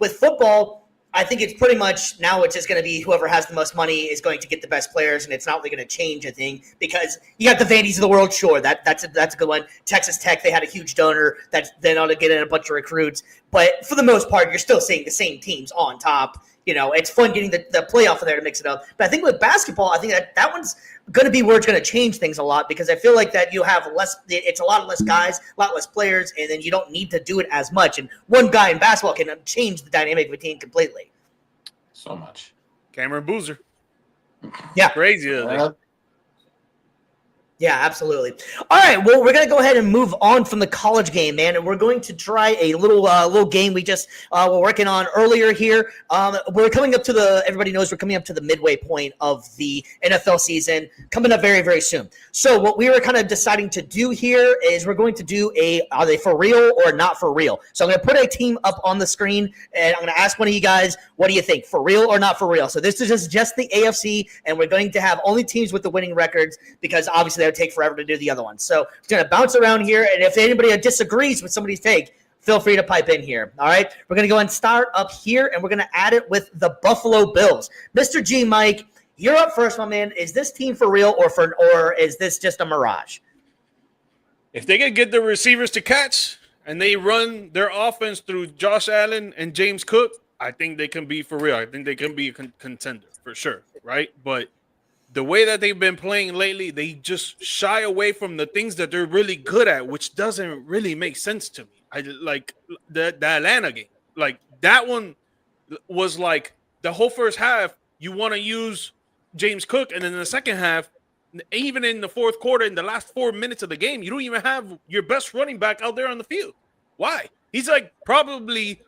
With football, I think it's pretty much now it's just going to be whoever has the most money is going to get the best players, and it's not really going to change a thing because you got the Vandy's of the world. Sure, that's a good one. Texas Tech, they had a huge donor that then ought to get in a bunch of recruits. But for the most part, you're still seeing the same teams on top. It's fun getting the playoff in there to mix it up. But I think with basketball, I think that one's going to be where it's going to change things a lot because I feel like that you have it's a lot less guys, a lot less players, and then you don't need to do it as much. And one guy in basketball can change the dynamic of a team completely. So much. Cameron Boozer. Yeah. Crazy. Yeah, absolutely. All right, well, we're going to go ahead and move on from the college game, man, and we're going to try a little game we just were working on earlier here. We're coming up to everybody knows we're coming up to the midway point of the NFL season, coming up very, very soon. So what we were kind of deciding to do here is we're going to do are they for real or not for real? So I'm going to put a team up on the screen, and I'm going to ask one of you guys, what do you think, for real or not for real? So this is just the AFC, and we're going to have only teams with the winning records because obviously would take forever to do the other one. So it's going to bounce around here, and if anybody disagrees with somebody's take, feel free to pipe in here. All right, we're going to go and start up here, and we're going to add it with the Buffalo Bills. Mr. G, Mike, you're up first, my man. Is this team for real or is this just a mirage? If they can get the receivers to catch and they run their offense through Josh Allen and James Cook, I think they can be for real. I think they can be a contender for sure, right? But the way that they've been playing lately, they just shy away from the things that they're really good at, which doesn't really make sense to me. I like the Atlanta game. Like that one was like the whole first half, you want to use James Cook, and then in the second half, even in the fourth quarter, in the last 4 minutes of the game, you don't even have your best running back out there on the field. Why? He's like probably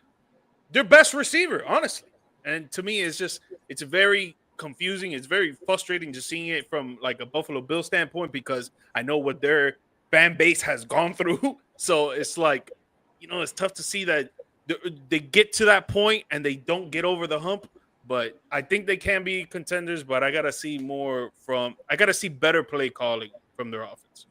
their best receiver, honestly. And to me, it's very confusing. It's very frustrating just seeing it from like a Buffalo Bills standpoint because I know what their fan base has gone through. So it's like, it's tough to see that they get to that point and they don't get over the hump. But I think they can be contenders, but I got to see better play calling from their offense.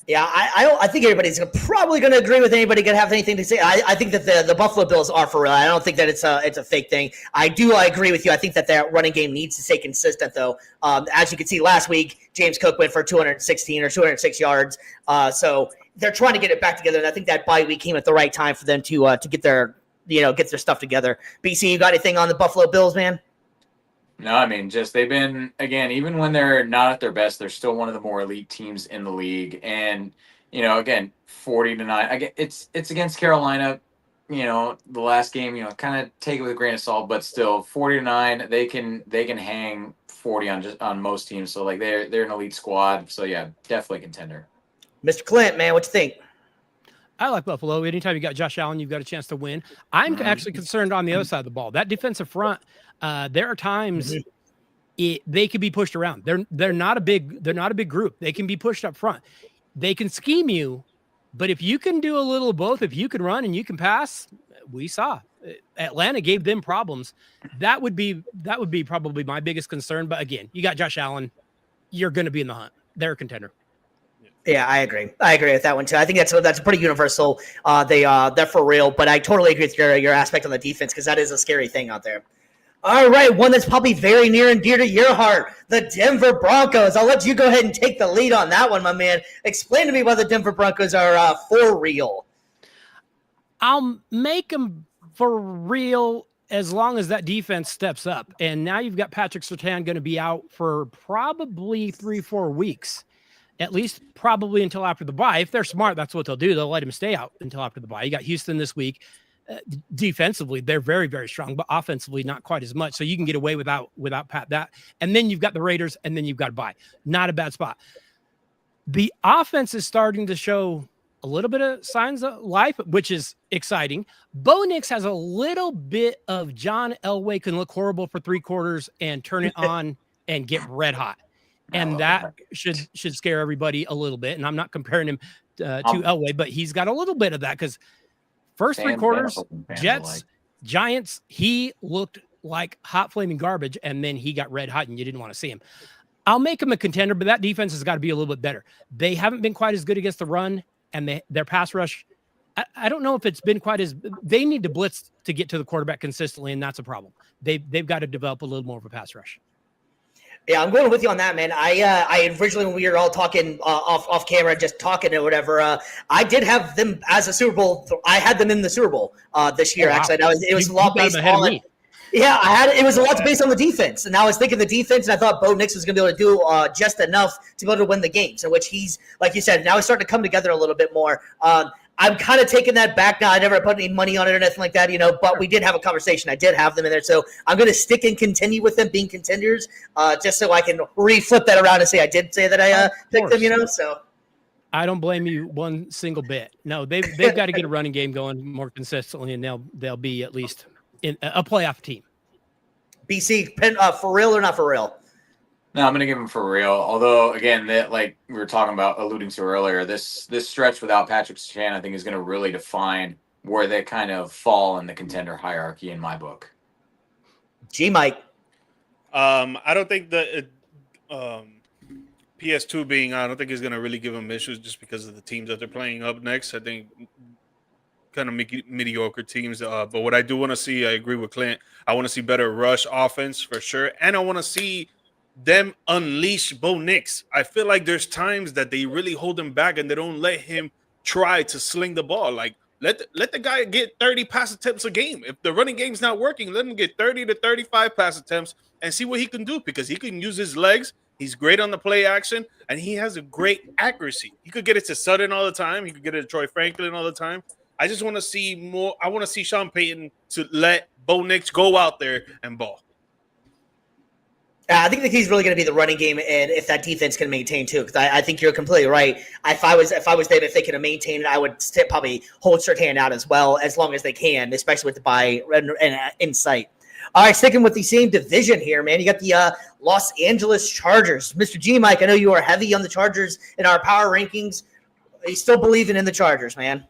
Yeah, I think everybody's probably going to agree with anybody going to have anything to say. I think that the Buffalo Bills are for real. I don't think that it's a fake thing. I agree with you. I think that their running game needs to stay consistent, though. As you can see last week, James Cook went for 216 or 206 yards. So they're trying to get it back together, and I think that bye week came at the right time for them to get their stuff together. BC, you got anything on the Buffalo Bills, man? No, I mean, just they've been, again, even when they're not at their best, they're still one of the more elite teams in the league. And, again, 40-9. Again, it's against Carolina. The last game, kind of take it with a grain of salt, but still 40-9. They can hang 40 on most teams. So like they're an elite squad. So yeah, definitely contender. Mr. Clint, man, what you think? I like Buffalo. Anytime you got Josh Allen, you've got a chance to win. I'm actually concerned on the other side of the ball. That defensive front, there are times they can be pushed around. They're not a big group. They can be pushed up front. They can scheme you, but if you can do a little of both, if you can run and you can pass, we saw Atlanta gave them problems. That would be probably my biggest concern. But again, you got Josh Allen, you're going to be in the hunt. They're a contender. Yeah, I agree. I agree with that one too. I think that's pretty universal. They're for real, but I totally agree with your aspect on the defense because that is a scary thing out there. All right, one that's probably very near and dear to your heart, the Denver Broncos. I'll let you go ahead and take the lead on that one, my man. Explain to me why the Denver Broncos are for real. I'll make them for real as long as that defense steps up. And now you've got Patrick Surtain going to be out for probably 3-4 weeks. At least probably until after the bye. If they're smart, that's what they'll do. They'll let him stay out until after the bye. You got Houston this week. Defensively, they're very, very strong, but offensively, not quite as much. So you can get away without Pat that. And then you've got the Raiders, and then you've got a bye. Not a bad spot. The offense is starting to show a little bit of signs of life, which is exciting. Bo Nix has a little bit of John Elway can look horrible for 3 quarters and turn it on and get red hot. And that should scare everybody a little bit. And I'm not comparing him to Elway, but he's got a little bit of that because first 3 quarters, Jets, Giants, he looked like hot flaming garbage, and then he got red hot and you didn't want to see him. I'll make him a contender, but that defense has got to be a little bit better. They haven't been quite as good against the run, and their pass rush I don't know if it's been quite as they need to blitz to get to the quarterback consistently, and that's a problem. They've got to develop a little more of a pass rush. Yeah, I'm going with you on that, man. I originally, when we were all talking off camera, just talking or whatever, I did have them as a Super Bowl. I had them in the Super Bowl this year. Oh, wow. Actually, it was a lot based on. Yeah, it was a lot based on the defense, and I was thinking the defense, and I thought Bo Nix was going to be able to do just enough to be able to win the games, in which he's, like you said, now he's starting to come together a little bit more. I'm kind of taking that back now. I never put any money on it or anything like that, but we did have a conversation. I did have them in there. So I'm going to stick and continue with them being contenders just so I can re-flip that around and say I did say that I picked them, so. I don't blame you one single bit. No, they've got to get a running game going more consistently, and they'll be at least in a playoff team. BC, for real or not for real? No, I'm going to give him for real. Although, again, that like we were talking about, alluding to earlier, this stretch without Patrick Surtain, I think, is going to really define where they kind of fall in the contender hierarchy in my book. G-Mike. I don't think that PS2 being I don't think is going to really give them issues just because of the teams that they're playing up next. I think kind of mediocre teams. But what I do want to see, I agree with Clint, I want to see better rush offense for sure. And I want to see them unleash Bo Nix. I feel like there's times that they really hold him back and they don't let him try to sling the ball. Like let the guy get 30 pass attempts a game. If the running game's not working, let him get 30 to 35 pass attempts and see what he can do, because he can use his legs. He's great on the play action, and he has a great accuracy. He could get it to Sutton all the time. He could get it to Troy Franklin all the time. I just want to see more. I want to see Sean Payton to let Bo Nix go out there and ball. I think the key is really going to be the running game, and if that defense can maintain too. Because I think you're completely right. If I was them, if they can maintain it, I would probably hold Surtain out as well, as long as they can, especially with the bye in sight. All right, sticking with the same division here, man. You got the Los Angeles Chargers, Mr. G. Mike. I know you are heavy on the Chargers in our power rankings. Are you still believing in the Chargers, man?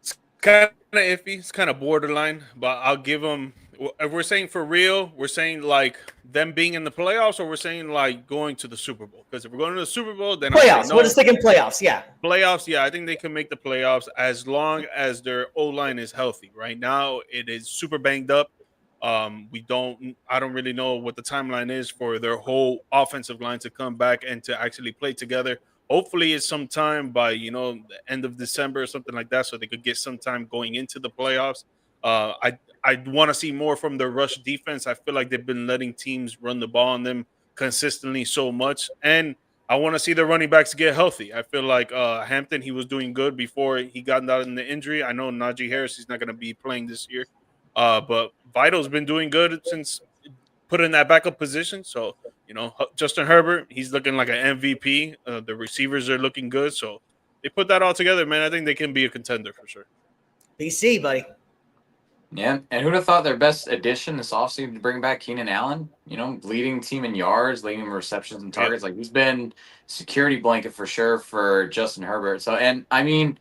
It's kind of iffy. It's kind of borderline, but I'll give them. If we're saying for real, we're saying like them being in the playoffs, or we're saying like going to the Super Bowl. Because if we're going to the Super Bowl, then playoffs. No. We're just thinking playoffs. Yeah, playoffs. Yeah, I think they can make the playoffs as long as their O-line is healthy. Right now, it is super banged up. I don't really know what the timeline is for their whole offensive line to come back and to actually play together. Hopefully, it's sometime by the end of December or something like that, so they could get some time going into the playoffs. I want to see more from their rush defense. I feel like they've been letting teams run the ball on them consistently so much. And I want to see the running backs get healthy. I feel like Hampton, he was doing good before he got out in the injury. I know Najee Harris is not going to be playing this year. But Vital's been doing good since put in that backup position. So, Justin Herbert, he's looking like an MVP. The receivers are looking good. So they put that all together, man. I think they can be a contender for sure. BC, buddy. Yeah, and who'd have thought their best addition this offseason to bring back Keenan Allen? Leading team in yards, leading in receptions and targets. Like, he's been security blanket for sure for Justin Herbert. So, and I mean,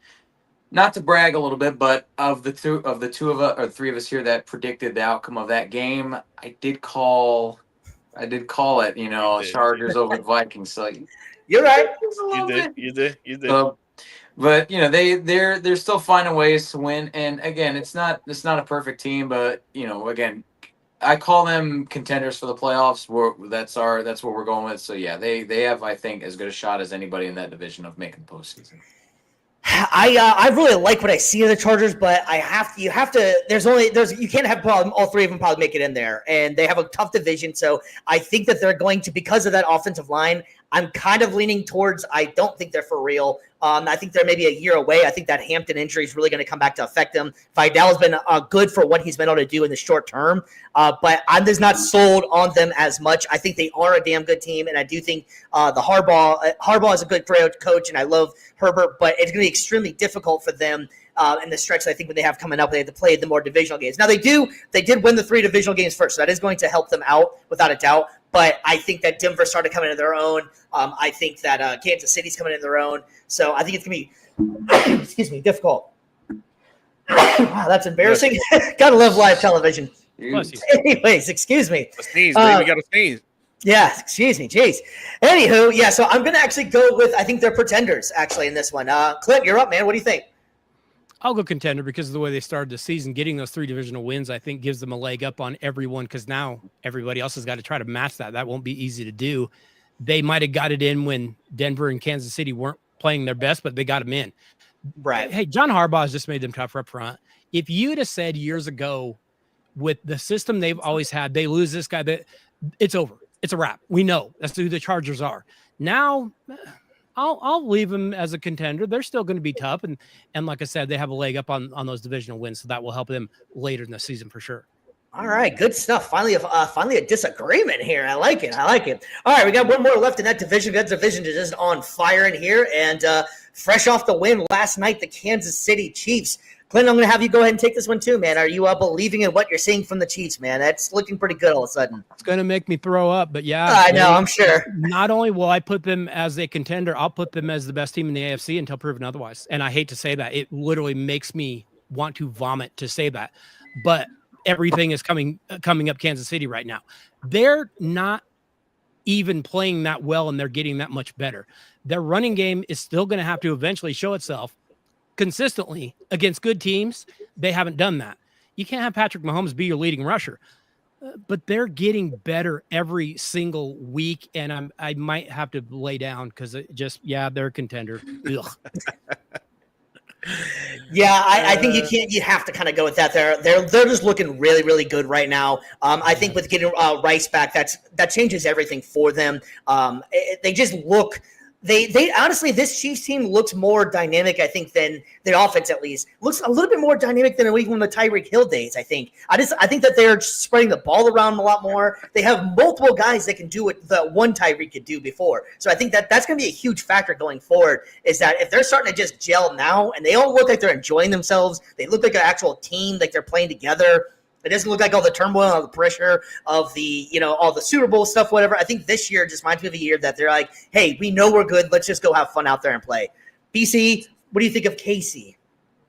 not to brag a little bit, but of the two of us or three of us here that predicted the outcome of that game, I did call it. Chargers over the Vikings. So you're right. You did. So, but they're still finding ways to win, and again, it's not a perfect team, but again, I call them contenders for the playoffs. That's what we're going with. So yeah, they have, I think, as good a shot as anybody in that division of making the postseason. I really like what I see of the Chargers, but you can't have all three of them probably make it in there, and they have a tough division. So I think that they're going to, because of that offensive line, I'm kind of leaning towards, I don't think they're for real. I think they're maybe a year away. I think that Hampton injury is really going to come back to affect him. Vidal's been good for what he's been able to do in the short term, but I'm just not sold on them as much. I think they are a damn good team, and I do think the Harbaugh is a good coach, and I love Herbert, but it's going to be extremely difficult for them in the stretch. I think when they have coming up, they have to play the more divisional games. Now they did win the 3 divisional games first, so that is going to help them out without a doubt. But I think that Denver started coming into their own. I think that Kansas City's coming into their own. So I think it's going to be, difficult. Wow, that's embarrassing. Gotta love live television. Anyways, excuse me. A sneeze, baby. Got to sneeze. Yeah, excuse me. Jeez. Anywho, yeah, so I'm going to actually go with, I think they're pretenders, actually, in this one. Clint, you're up, man. What do you think? I'll go contender because of the way they started the season. Getting those 3 divisional wins, I think, gives them a leg up on everyone because now everybody else has got to try to match that. That won't be easy to do. They might have got it in when Denver and Kansas City weren't playing their best, but they got them in. Right. Hey, John Harbaugh has just made them tougher up front. If you'd have said years ago, with the system they've always had, they lose this guy, that it's over. It's a wrap. We know that's who the Chargers are. Now, I'll leave them as a contender. They're still going to be tough, and like I said, they have a leg up on those divisional wins, so that will help them later in the season for sure. All right, good stuff. Finally a disagreement here. I like it. All right, we got one more left in that division. That division is just on fire in here, and fresh off the win last night, the Kansas City Chiefs. Clint, I'm going to have you go ahead and take this one too, man. Are you believing in what you're seeing from the Chiefs, man? That's looking pretty good all of a sudden. It's going to make me throw up, but yeah. I know, I'm sure. Not only will I put them as a contender, I'll put them as the best team in the AFC until proven otherwise. And I hate to say that. It literally makes me want to vomit to say that. But everything is coming up Kansas City right now. They're not even playing that well, and they're getting that much better. Their running game is still going to have to eventually show itself consistently against good teams. They haven't done that. You can't have Patrick Mahomes be your leading rusher, but they're getting better every single week. And I might have to lay down because they're a contender. Yeah, I think you have to kind of go with that. They're just looking really, really good right now. I think with getting Rice back, that changes everything for them. They just look. They honestly, this Chiefs team looks more dynamic, I think, than the offense at least. Looks a little bit more dynamic than even the Tyreek Hill days, I think. I think that they're spreading the ball around a lot more. They have multiple guys that can do what the one Tyreek could do before. So I think that's going to be a huge factor going forward, is that if they're starting to just gel now and they all look like they're enjoying themselves, they look like an actual team, like they're playing together. It doesn't look like all the turmoil, all the pressure of the, all the Super Bowl stuff, whatever. I think this year just reminds me of a year that they're like, hey, we know we're good. Let's just go have fun out there and play. BC, what do you think of KC?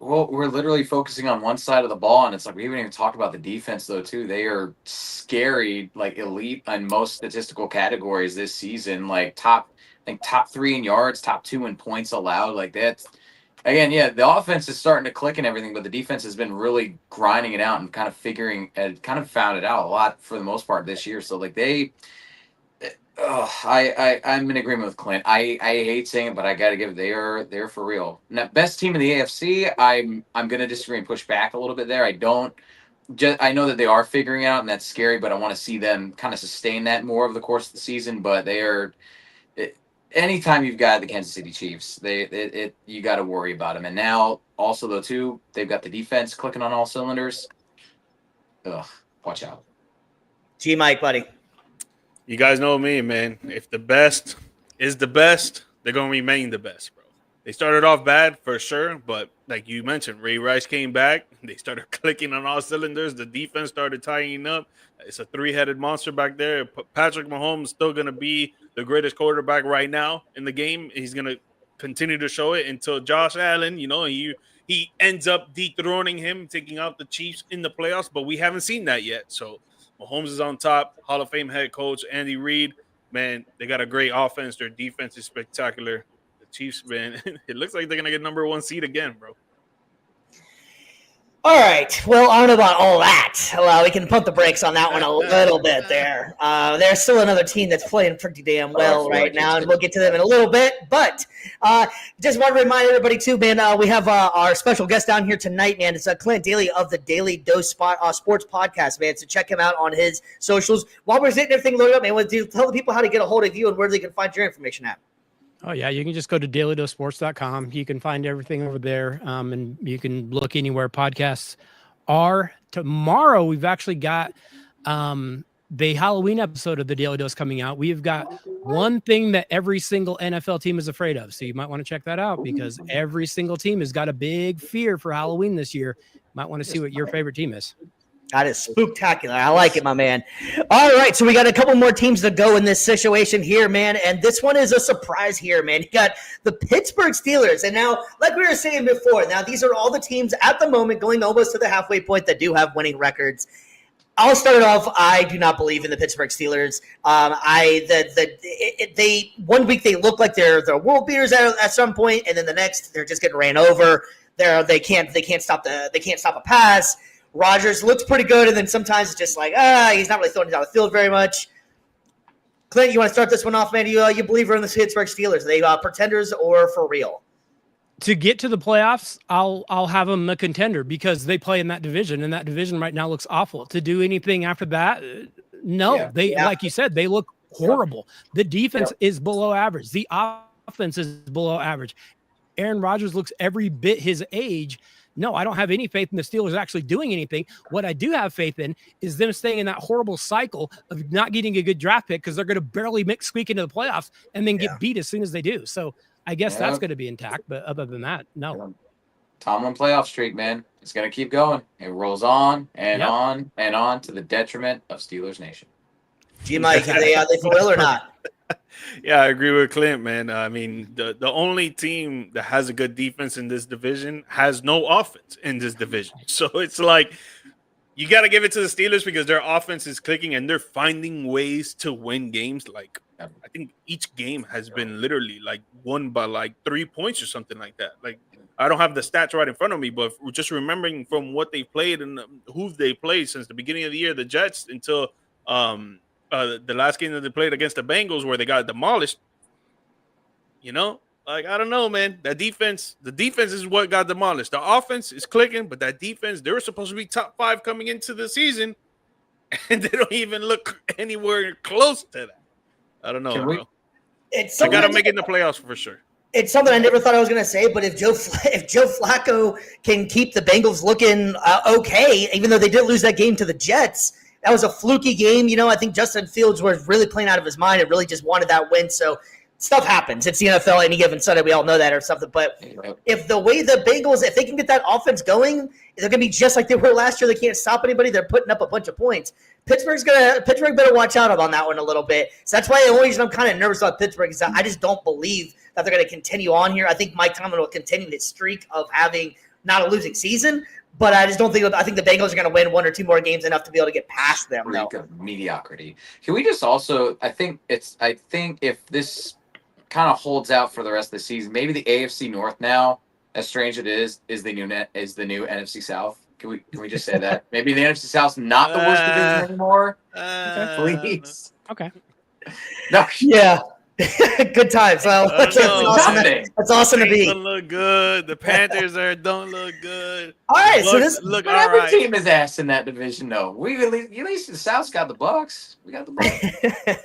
Well, we're literally focusing on one side of the ball, and it's like we haven't even talked about the defense, though, too. They are scary, like elite in most statistical categories this season, like top 3 in yards, top 2 in points allowed. Like that's – again, yeah, the offense is starting to click and everything, but the defense has been really grinding it out and kind of found it out a lot for the most part this year. So like I'm in agreement with Clint. I hate saying it, but I got to give it. They're for real. Now, best team in the AFC. I'm gonna disagree and push back a little bit there. I know that they are figuring it out, and that's scary, but I want to see them kind of sustain that more over the course of the season. But they are. Anytime you've got the Kansas City Chiefs, you got to worry about them. And now, also though, too, they've got the defense clicking on all cylinders. Watch out. G Mike, buddy. You guys know me, man. If the best is the best, they're gonna remain the best, bro. They started off bad for sure, but like you mentioned, Ray Rice came back. They started clicking on all cylinders. The defense started tying up. It's a 3-headed monster back there. Patrick Mahomes is still gonna be the greatest quarterback right now in the game. He's going to continue to show it until Josh Allen, he ends up dethroning him, taking out the Chiefs in the playoffs, but we haven't seen that yet. So Mahomes is on top. Hall of Fame head coach Andy Reid, man, they got a great offense. Their defense is spectacular. The Chiefs, man, it looks like they're going to get number 1 seed again, bro. All right. Well, I don't know about all that. Well, we can pump the brakes on that one a little bit there. There's still another team that's playing pretty damn well right now, and we'll get to them in a little bit. But just want to remind everybody, too, man, we have our special guest down here tonight, man. It's Clint Daly of the Daly Dose Sports Podcast, man. So check him out on his socials. While we're getting everything loaded up, man, tell the people how to get a hold of you and where they can find your information at. Oh, yeah. You can just go to dailydosesports.com. You can find everything over there, and you can look anywhere podcasts are. Tomorrow, we've actually got the Halloween episode of the Daily Dose coming out. We've got one thing that every single NFL team is afraid of. So you might want to check that out because every single team has got a big fear for Halloween this year. Might want to see what your favorite team is. That is spooktacular. I like it, my man. All right, so we got a couple more teams to go in this situation here, man, and this one is a surprise here, man. You got the Pittsburgh Steelers, and now, like we were saying before, now these are all the teams at the moment going almost to the halfway point that do have winning records. I'll start it off. I do not believe in the Pittsburgh Steelers. They 1 week they look like they're world beaters at some point, and then the next they're just getting ran over. They can't stop a pass. Rodgers looks pretty good, and then sometimes it's just like he's not really throwing it down the field very much. Clint, you want to start this one off, man? You believer in the Pittsburgh Steelers? Are they pretenders or for real? To get to the playoffs, I'll have them a contender because they play in that division, and that division right now looks awful. To do anything after that, no. Like you said, they look horrible. The defense is below average. The offense is below average. Aaron Rodgers looks every bit his age. No, I don't have any faith in the Steelers actually doing anything. What I do have faith in is them staying in that horrible cycle of not getting a good draft pick because they're going to barely squeak into the playoffs and then get beat as soon as they do. So I guess that's going to be intact. But other than that, no. Tomlin playoff streak, man. It's going to keep going. It rolls on and on and on to the detriment of Steelers Nation. G-Mike, are they for real or not? Yeah, I agree with Clint, man. I mean, the only team that has a good defense in this division has no offense in this division. So it's like you got to give it to the Steelers because their offense is clicking and they're finding ways to win games. Like I think each game has been literally like won by like 3 points or something like that. Like I don't have the stats right in front of me, but just remembering from what they played and who they played since the beginning of the year, the Jets until the last game that they played against the Bengals where they got demolished, like, I don't know, man. The defense is what got demolished. The offense is clicking, but that defense, they were supposed to be top 5 coming into the season, and they don't even look anywhere close to that. I don't know, bro. They got to make it in the playoffs for sure. It's something I never thought I was going to say, but if Joe Flacco can keep the Bengals looking okay, even though they did lose that game to the Jets, that was a fluky game. I think Justin Fields was really playing out of his mind and really just wanted that win. So stuff happens. It's the NFL any given Sunday. We all know that or something. But if the way the Bengals, if they can get that offense going, they're going to be just like they were last year. They can't stop anybody. They're putting up a bunch of points. Pittsburgh better watch out on that one a little bit. So that's why the only reason I'm kind of nervous about Pittsburgh is that I just don't believe that they're going to continue on here. I think Mike Tomlin will continue this streak of having not a losing season. But I just don't think. I think the Bengals are going to win 1 or 2 more games enough to be able to get past them. Freak of mediocrity. Can we just also? I think if this kind of holds out for the rest of the season, maybe the AFC North now, as strange it is the new NFC South. Can we just say that? Maybe the NFC South's not the worst division anymore. Please. Okay. No. Yeah. Good times. Well, that's awesome to be. Don't look good. The Panthers don't look good. All right, every team is ass in that division, though. We at least the South's got the Bucks. We got the Bucks.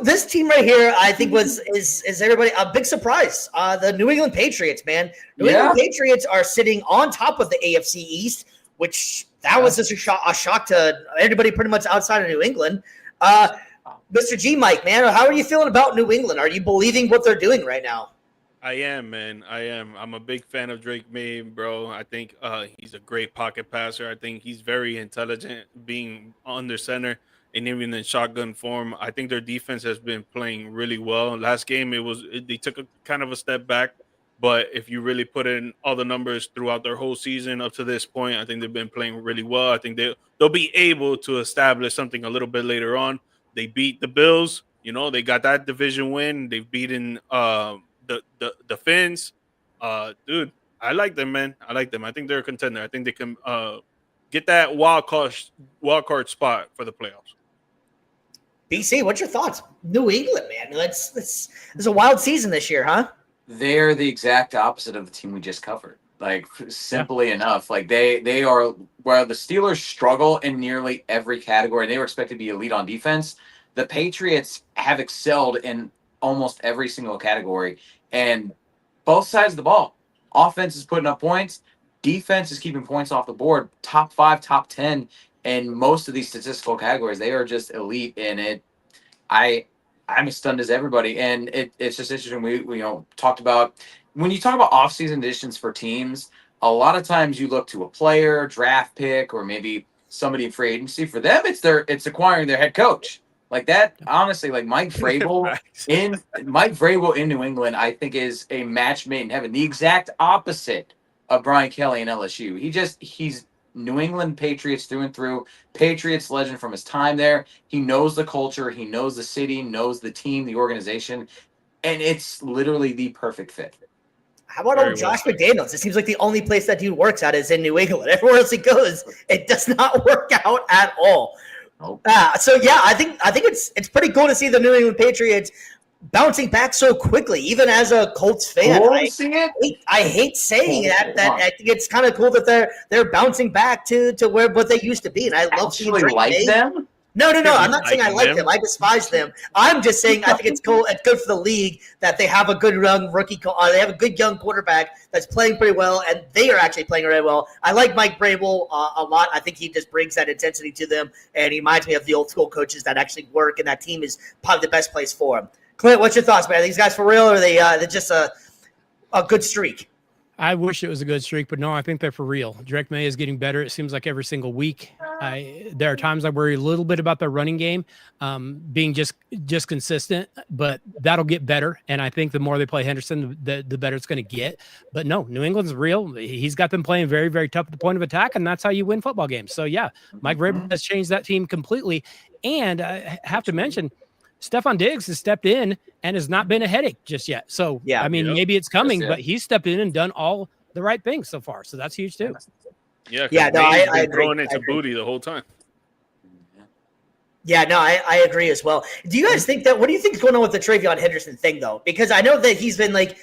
This team right here, I think is everybody a big surprise. The New England Patriots, man. New England Patriots are sitting on top of the AFC East, which was just a shock to everybody pretty much outside of New England. Mr. G, Mike, man, how are you feeling about New England? Are you believing what they're doing right now? I am, man. I am. I'm a big fan of Drake May, bro. I think he's a great pocket passer. I think he's very intelligent being under center and even in shotgun form. I think their defense has been playing really well. Last game, they took a kind of a step back. But if you really put in all the numbers throughout their whole season up to this point, I think they've been playing really well. I think they'll be able to establish something a little bit later on. They beat the Bills. They got that division win. They've beaten the Finns. Dude, I like them, man. I like them. I think they're a contender. I think they can get that wild card spot for the playoffs. BC, what's your thoughts? New England, man. It's a wild season this year, huh? They're the exact opposite of the team we just covered. Like, simply enough, like they are where the Steelers struggle in nearly every category. They were expected to be elite on defense. The Patriots have excelled in almost every single category, and both sides of the ball. Offense is putting up points. Defense is keeping points off the board. Top 5, top 10 in most of these statistical categories. They are just elite in it. I'm as stunned as everybody, and it's just interesting. We talked about. When you talk about offseason additions for teams, a lot of times you look to a player, draft pick, or maybe somebody in free agency. For them, it's acquiring their head coach. Like that, honestly, like Mike Vrabel in New England, I think is a match made in heaven. The exact opposite of Brian Kelly in LSU. He's New England Patriots through and through. Patriots legend from his time there. He knows the culture, he knows the city, knows the team, the organization, and it's literally the perfect fit. How about Very old well Josh said. McDaniels? It seems like the only place that dude works at is in New England. Everywhere else he goes, it does not work out at all. Nope. So yeah, I think it's pretty cool to see the New England Patriots bouncing back so quickly. Even as a Colts fan, Cool to see it. I hate saying that. Come on. I think it's kind of cool that they're bouncing back to where what they used to be, and I love seeing Actually, Drake like May. them. No. You I'm not saying I like like them? them. I despise them. I'm just saying I think it's cool. It's good for the league that they have a good young rookie. They have a good young quarterback that's playing pretty well, and they are actually playing very well. I like Mike Vrabel a lot. I think he just brings that intensity to them, and he reminds me of the old school coaches that actually work, and that team is probably the best place for him. Clint, what's your thoughts, man? Are these guys for real, or are they're just a good streak? I wish it was a good streak, but no, I think they're for real. Drake May is getting better. It seems like every single week. There are times I worry a little bit about their running game being just consistent, but that'll get better. And I think the more they play Henderson, the better it's going to get. But no, New England's real. He's got them playing very, very tough at the point of attack, and that's how you win football games. So yeah, Mike Vrabel has changed that team completely. And I have to mention, Stephon Diggs has stepped in and has not been a headache just yet. So, Yeah. I mean, maybe it's coming, but he's stepped in and done all the right things so far. So that's huge too. Yeah, Yeah, no, May's I been agree. throwing it to Booty the whole time. Yeah, no, I agree as well. Do you guys think what do you think is going on with the Travion Henderson thing, though? Because I know that he's been like,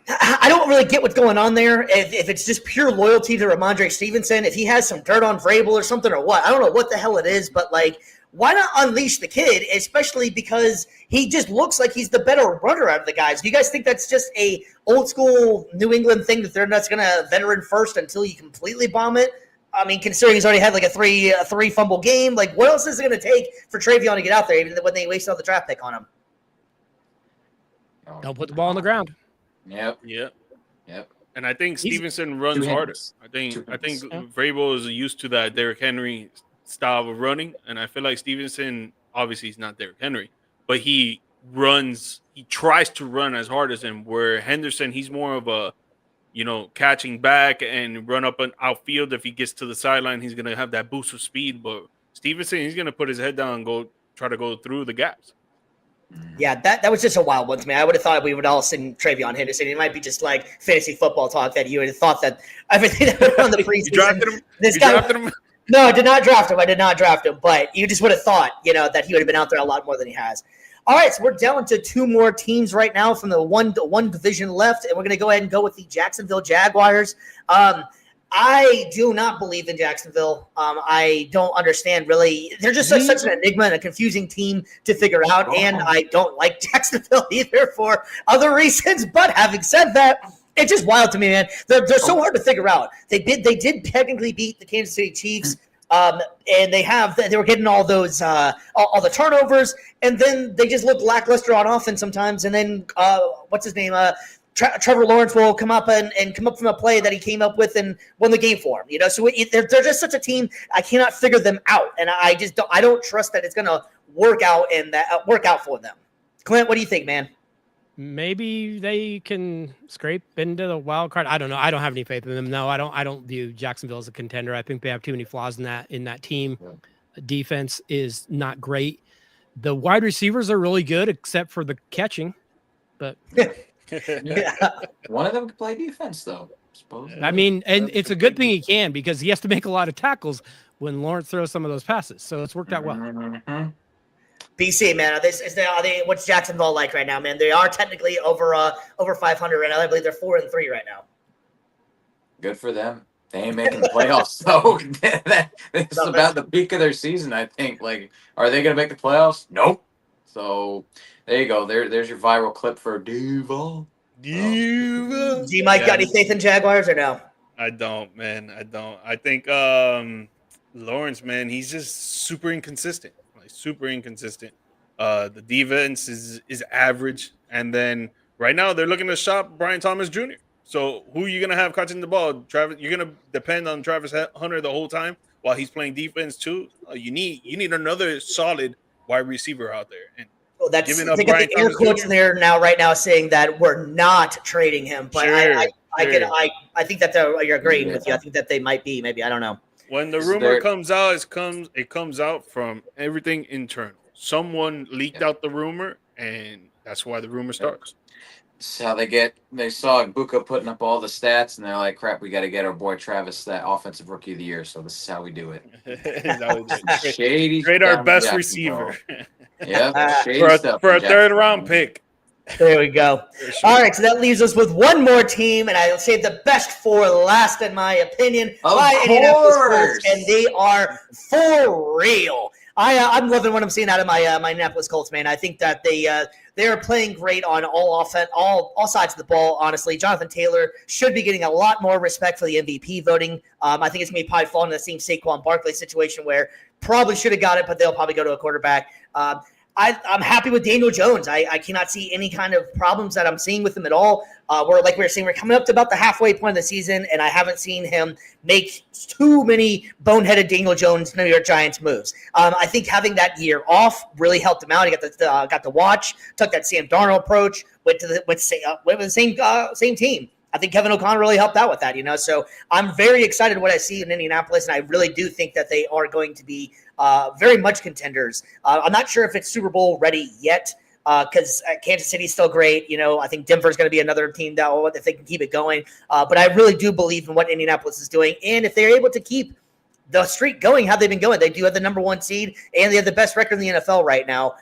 I don't really get what's going on there. If it's just pure loyalty to Ramondre Stevenson, if he has some dirt on Vrabel or something or what, I don't know what the hell it is, but like, why not unleash the kid, especially because he just looks like he's the better runner out of the guys? Do you guys think that's just a old school New England thing that they're not going to veteran first until you completely bomb it? I mean, considering he's already had like a three fumble game, like what else is it going to take for Travion to get out there, even when they wasted all the draft pick on him? Don't put the ball on the ground. Yep. And I think Stevenson runs harder. I think Vrabel is used to that Derrick Henry style of running, and I feel like Stevenson, obviously he's not Derrick Henry, but he tries to run as hard as him, where Henderson, he's more of a, catching back and run up an outfield. If he gets to the sideline, he's going to have that boost of speed, but Stevenson, he's going to put his head down and try to go through the gaps. Yeah, that was just a wild one to me. I would have thought we would all send Travion Henderson. It might be just like fantasy football talk that you would have thought that everything that went on the preseason. You drafted him? Drafted him? No, I did not draft him. But you just would have thought, that he would have been out there a lot more than he has. All right, so we're down to two more teams right now from the one division left, and we're going to go ahead and go with the Jacksonville Jaguars. I do not believe in Jacksonville. I don't understand, really. They're just such an enigma and a confusing team to figure out, and I don't like Jacksonville either for other reasons. But having said that, it's just wild to me, man. They're so hard to figure out. They did technically beat the Kansas City Chiefs, and they were getting all those all the turnovers, and then they just look lackluster on offense sometimes. And then what's his name? Trevor Lawrence will come up and come up from a play that he came up with and won the game for him. So they're just such a team. I cannot figure them out, and I don't trust that it's going to work out for them. Clint, what do you think, man? Maybe they can scrape into the wild card. I don't know. I don't have any faith in them. No, I don't view Jacksonville as a contender. I think they have too many flaws in that team. Defense is not great. The wide receivers are really good, except for the catching. But one of them can play defense, though. I mean, and it's a good thing he can, because he has to make a lot of tackles when Lawrence throws some of those passes. So it's worked out well. Mm-hmm. BC, man, what's Jacksonville like right now, man? They are technically over 500 right now. I believe they're 4-3 right now. Good for them. They ain't making the playoffs, though. It's about the peak of their season, I think. Like, are they going to make the playoffs? Nope. So there you go. There's your viral clip for Duval. G-Mike, got any faith in Jaguars or no? I don't, man. I don't. I think Lawrence, man, he's just super inconsistent. Super inconsistent. The defense is average, and then right now they're looking to shop Brian Thomas Jr. So who are you gonna have catching the ball? Travis, you're gonna depend on Travis Hunter the whole time while he's playing defense too. You need another solid wide receiver out there. And well, that's they got the air quotes in there right now saying that we're not trading him, but sure, I think that you're agreeing with you. I think that they might be, maybe, I don't know. When the rumor comes out, it comes out from everything internal. Someone leaked out the rumor, and that's why the rumor starts. So they saw Ibuka putting up all the stats, and they're like, "Crap, we got to get our boy Travis that offensive rookie of the year." So this is how we do it. That was it. Shady. Trade our down in best Jacksonville. receiver Yep, shady for stuff a in third round Jacksonville. pick. There we go. For sure. All right, so that leaves us with one more team, and I'll save the best for last, in my opinion. Of my Indianapolis Colts, course. and they are for real. I'm loving what I'm seeing out of my Indianapolis Colts, man. I think that they are playing great on all sides of the ball. Honestly, Jonathan Taylor should be getting a lot more respect for the MVP voting. I think it's going to be probably falling in the same Saquon Barkley situation where probably should have got it, but they'll probably go to a quarterback. I'm happy with Daniel Jones. I cannot see any kind of problems that I'm seeing with him at all. We're coming up to about the halfway point of the season, and I haven't seen him make too many boneheaded Daniel Jones New York Giants moves. I think having that year off really helped him out. He got to watch, took that Sam Darnold approach, went with the same team. I think Kevin O'Connor really helped out with that, So I'm very excited what I see in Indianapolis, and I really do think that they are going to be very much contenders. I'm not sure if it's Super Bowl ready yet because Kansas City's still great. I think Denver's going to be another team that if they can keep it going. But I really do believe in what Indianapolis is doing, and if they're able to keep the streak going, how they've been going, they do have the number 1 seed, and they have the best record in the NFL right now.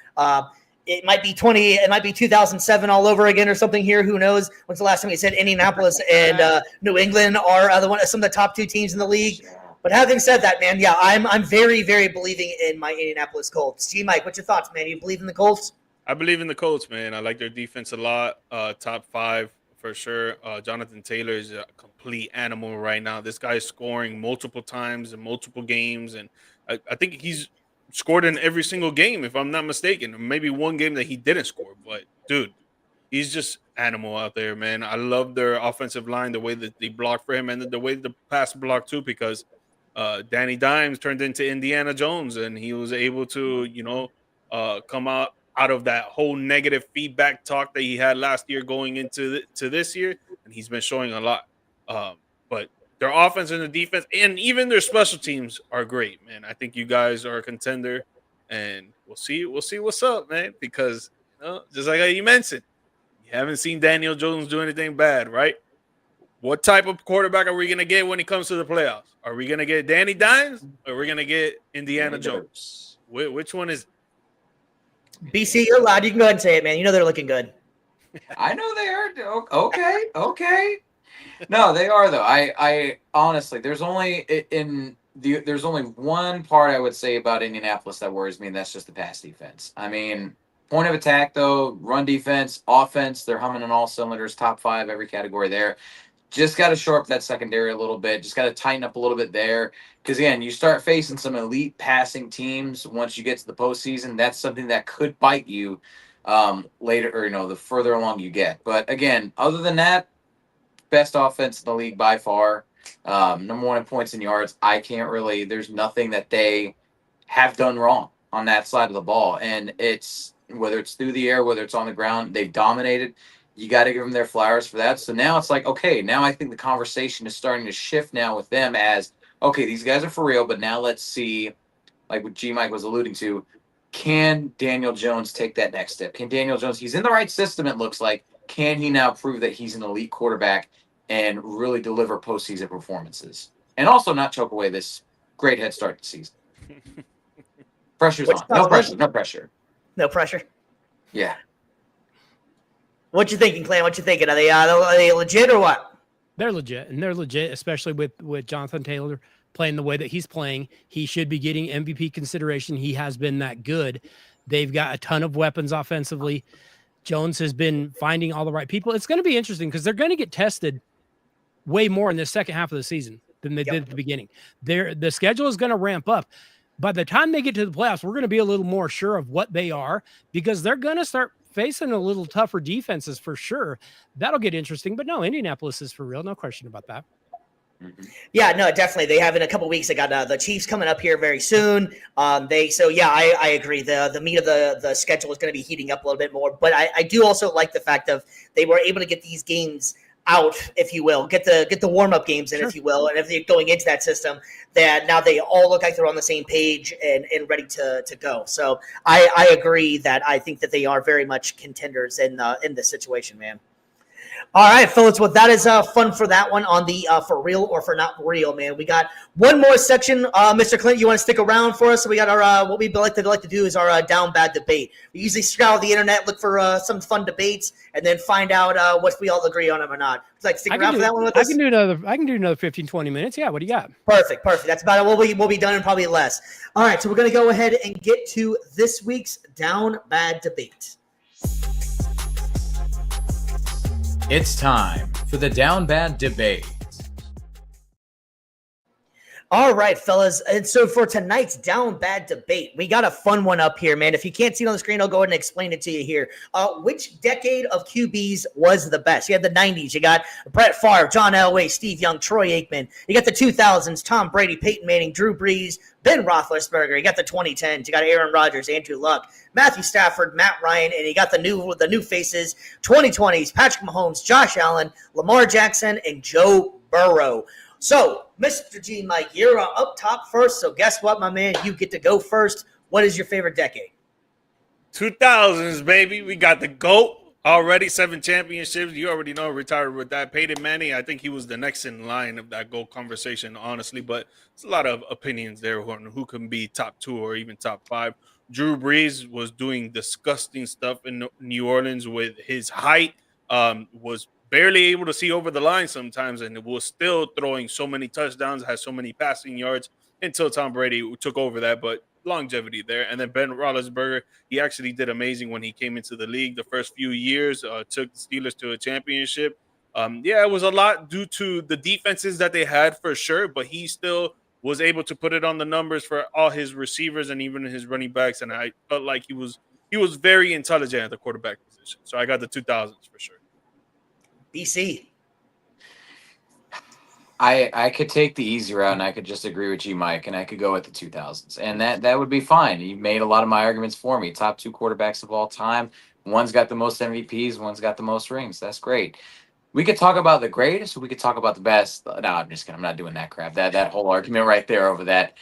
It might be 2007 all over again or something here. Who knows? When's the last time we said Indianapolis and New England are some of the top 2 teams in the league? But having said that, man, yeah, I'm very, very believing in my Indianapolis Colts. Mike, what's your thoughts, man? You believe in the Colts? I believe in the Colts, man. I like their defense a lot. Top 5 for sure. Jonathan Taylor is a complete animal right now. This guy is scoring multiple times in multiple games, and I think he's scored in every single game, if I'm not mistaken. Maybe one game that he didn't score, but dude, he's just animal out there, man. I love their offensive line, the way that they block for him, and the way the pass block too, because Danny Dimes turned into Indiana Jones, and he was able to, come out of that whole negative feedback talk that he had last year going into to this year, and he's been showing a lot. But their offense and the defense, and even their special teams are great, man. I think you guys are a contender, and we'll see what's up, man. Because just like you mentioned, you haven't seen Daniel Jones do anything bad, right? What type of quarterback are we going to get when it comes to the playoffs? Are we going to get Danny Dimes, or are we going to get Indiana Jones? Which one is it? BC, you're loud. You can go ahead and say it, man. They're looking good. I know they are. Okay. No, they are though. I honestly, there's only one part I would say about Indianapolis that worries me, and that's just the pass defense. I mean, point of attack though, run defense, offense, they're humming on all cylinders, top 5 every category there. Just got to shore up that secondary a little bit. Just got to tighten up a little bit there. Because, again, you start facing some elite passing teams once you get to the postseason. That's something that could bite you later, or, the further along you get. But, again, other than that, best offense in the league by far. Number 1 in points and yards. There's nothing that they have done wrong on that side of the ball. And whether it's through the air, whether it's on the ground, they've dominated. You got to give them their flowers for that. So now it's like, okay, now I think the conversation is starting to shift now with them as, okay, these guys are for real, but now let's see, like what G-Mike was alluding to, can Daniel Jones take that next step? Can Daniel Jones, he's in the right system, it looks like, can he now prove that he's an elite quarterback and really deliver postseason performances? And also not choke away this great head start to season. Pressure's on. No pressure. No pressure? Yeah. What you thinking, Clint? What you thinking? Are they legit or what? They're legit, and they're legit, especially with Jonathan Taylor playing the way that he's playing. He should be getting MVP consideration. He has been that good. They've got a ton of weapons offensively. Jones has been finding all the right people. It's going to be interesting because they're going to get tested way more in the second half of the season than they did at the beginning. The schedule is going to ramp up. By the time they get to the playoffs, we're going to be a little more sure of what they are because they're going to start facing a little tougher defenses for sure. That'll get interesting. But no, Indianapolis is for real. No question about that. Yeah, no, definitely. They have in a couple weeks. They got the Chiefs coming up here very soon. I agree. The meat of the schedule is going to be heating up a little bit more. But I do also like the fact of they were able to get these games out, if you will, get the warm-up games in, if you will, and if they're going into that system, that now they all look like they're on the same page and ready to go. So I agree that I think that they are very much contenders in this situation, man. All right, fellas. Well, that is fun for that one on the for real or for not real, man. We got one more section. Mr. Clint, you want to stick around for us? So we got our what we like to do is our down bad debate. We usually scour the internet, look for some fun debates, and then find out what we all agree on them or not. Would you like to stick around for that one with us? I can do another 15, 20 minutes. Yeah, what do you got? Perfect. That's about it. We'll be done in probably less. All right, so we're gonna go ahead and get to this week's down bad debate. It's time for the Down Bad Debate. All right, fellas. And so for tonight's down bad debate, we got a fun one up here, man. If you can't see it on the screen, I'll go ahead and explain it to you here. Which decade of QBs was the best? You had the 90s. You got Brett Favre, John Elway, Steve Young, Troy Aikman. You got the 2000s, Tom Brady, Peyton Manning, Drew Brees, Ben Roethlisberger. You got the 2010s. You got Aaron Rodgers, Andrew Luck, Matthew Stafford, Matt Ryan, and you got the new faces, 2020s, Patrick Mahomes, Josh Allen, Lamar Jackson, and Joe Burrow. So, Mr. G Mike, you're up top first. So guess what, my man? You get to go first. What is your favorite decade? 2000s, baby. We got the GOAT already, 7 championships. You already know, retired with that. Peyton Manning, I think he was the next in line of that GOAT conversation, honestly. But it's a lot of opinions there on who can be top 2 or even top 5. Drew Brees was doing disgusting stuff in New Orleans with his height, was barely able to see over the line sometimes, and was still throwing so many touchdowns, has so many passing yards until Tom Brady took over that. But longevity there. And then Ben Roethlisberger, he actually did amazing when he came into the league. The first few years, took the Steelers to a championship. It was a lot due to the defenses that they had for sure, but he still was able to put it on the numbers for all his receivers and even his running backs. And I felt like he was very intelligent at the quarterback position. So I got the 2000s for sure. BC. I could take the easy route and I could just agree with G Mike and I could go with the 2000s and that would be fine. You made a lot of my arguments for me. Top 2 quarterbacks of all time. One's got the most MVPs, one's got the most rings. That's great. We could talk about the greatest, or we could talk about the best. No, I'm just kidding. I'm not doing that crap. That whole argument right there over that.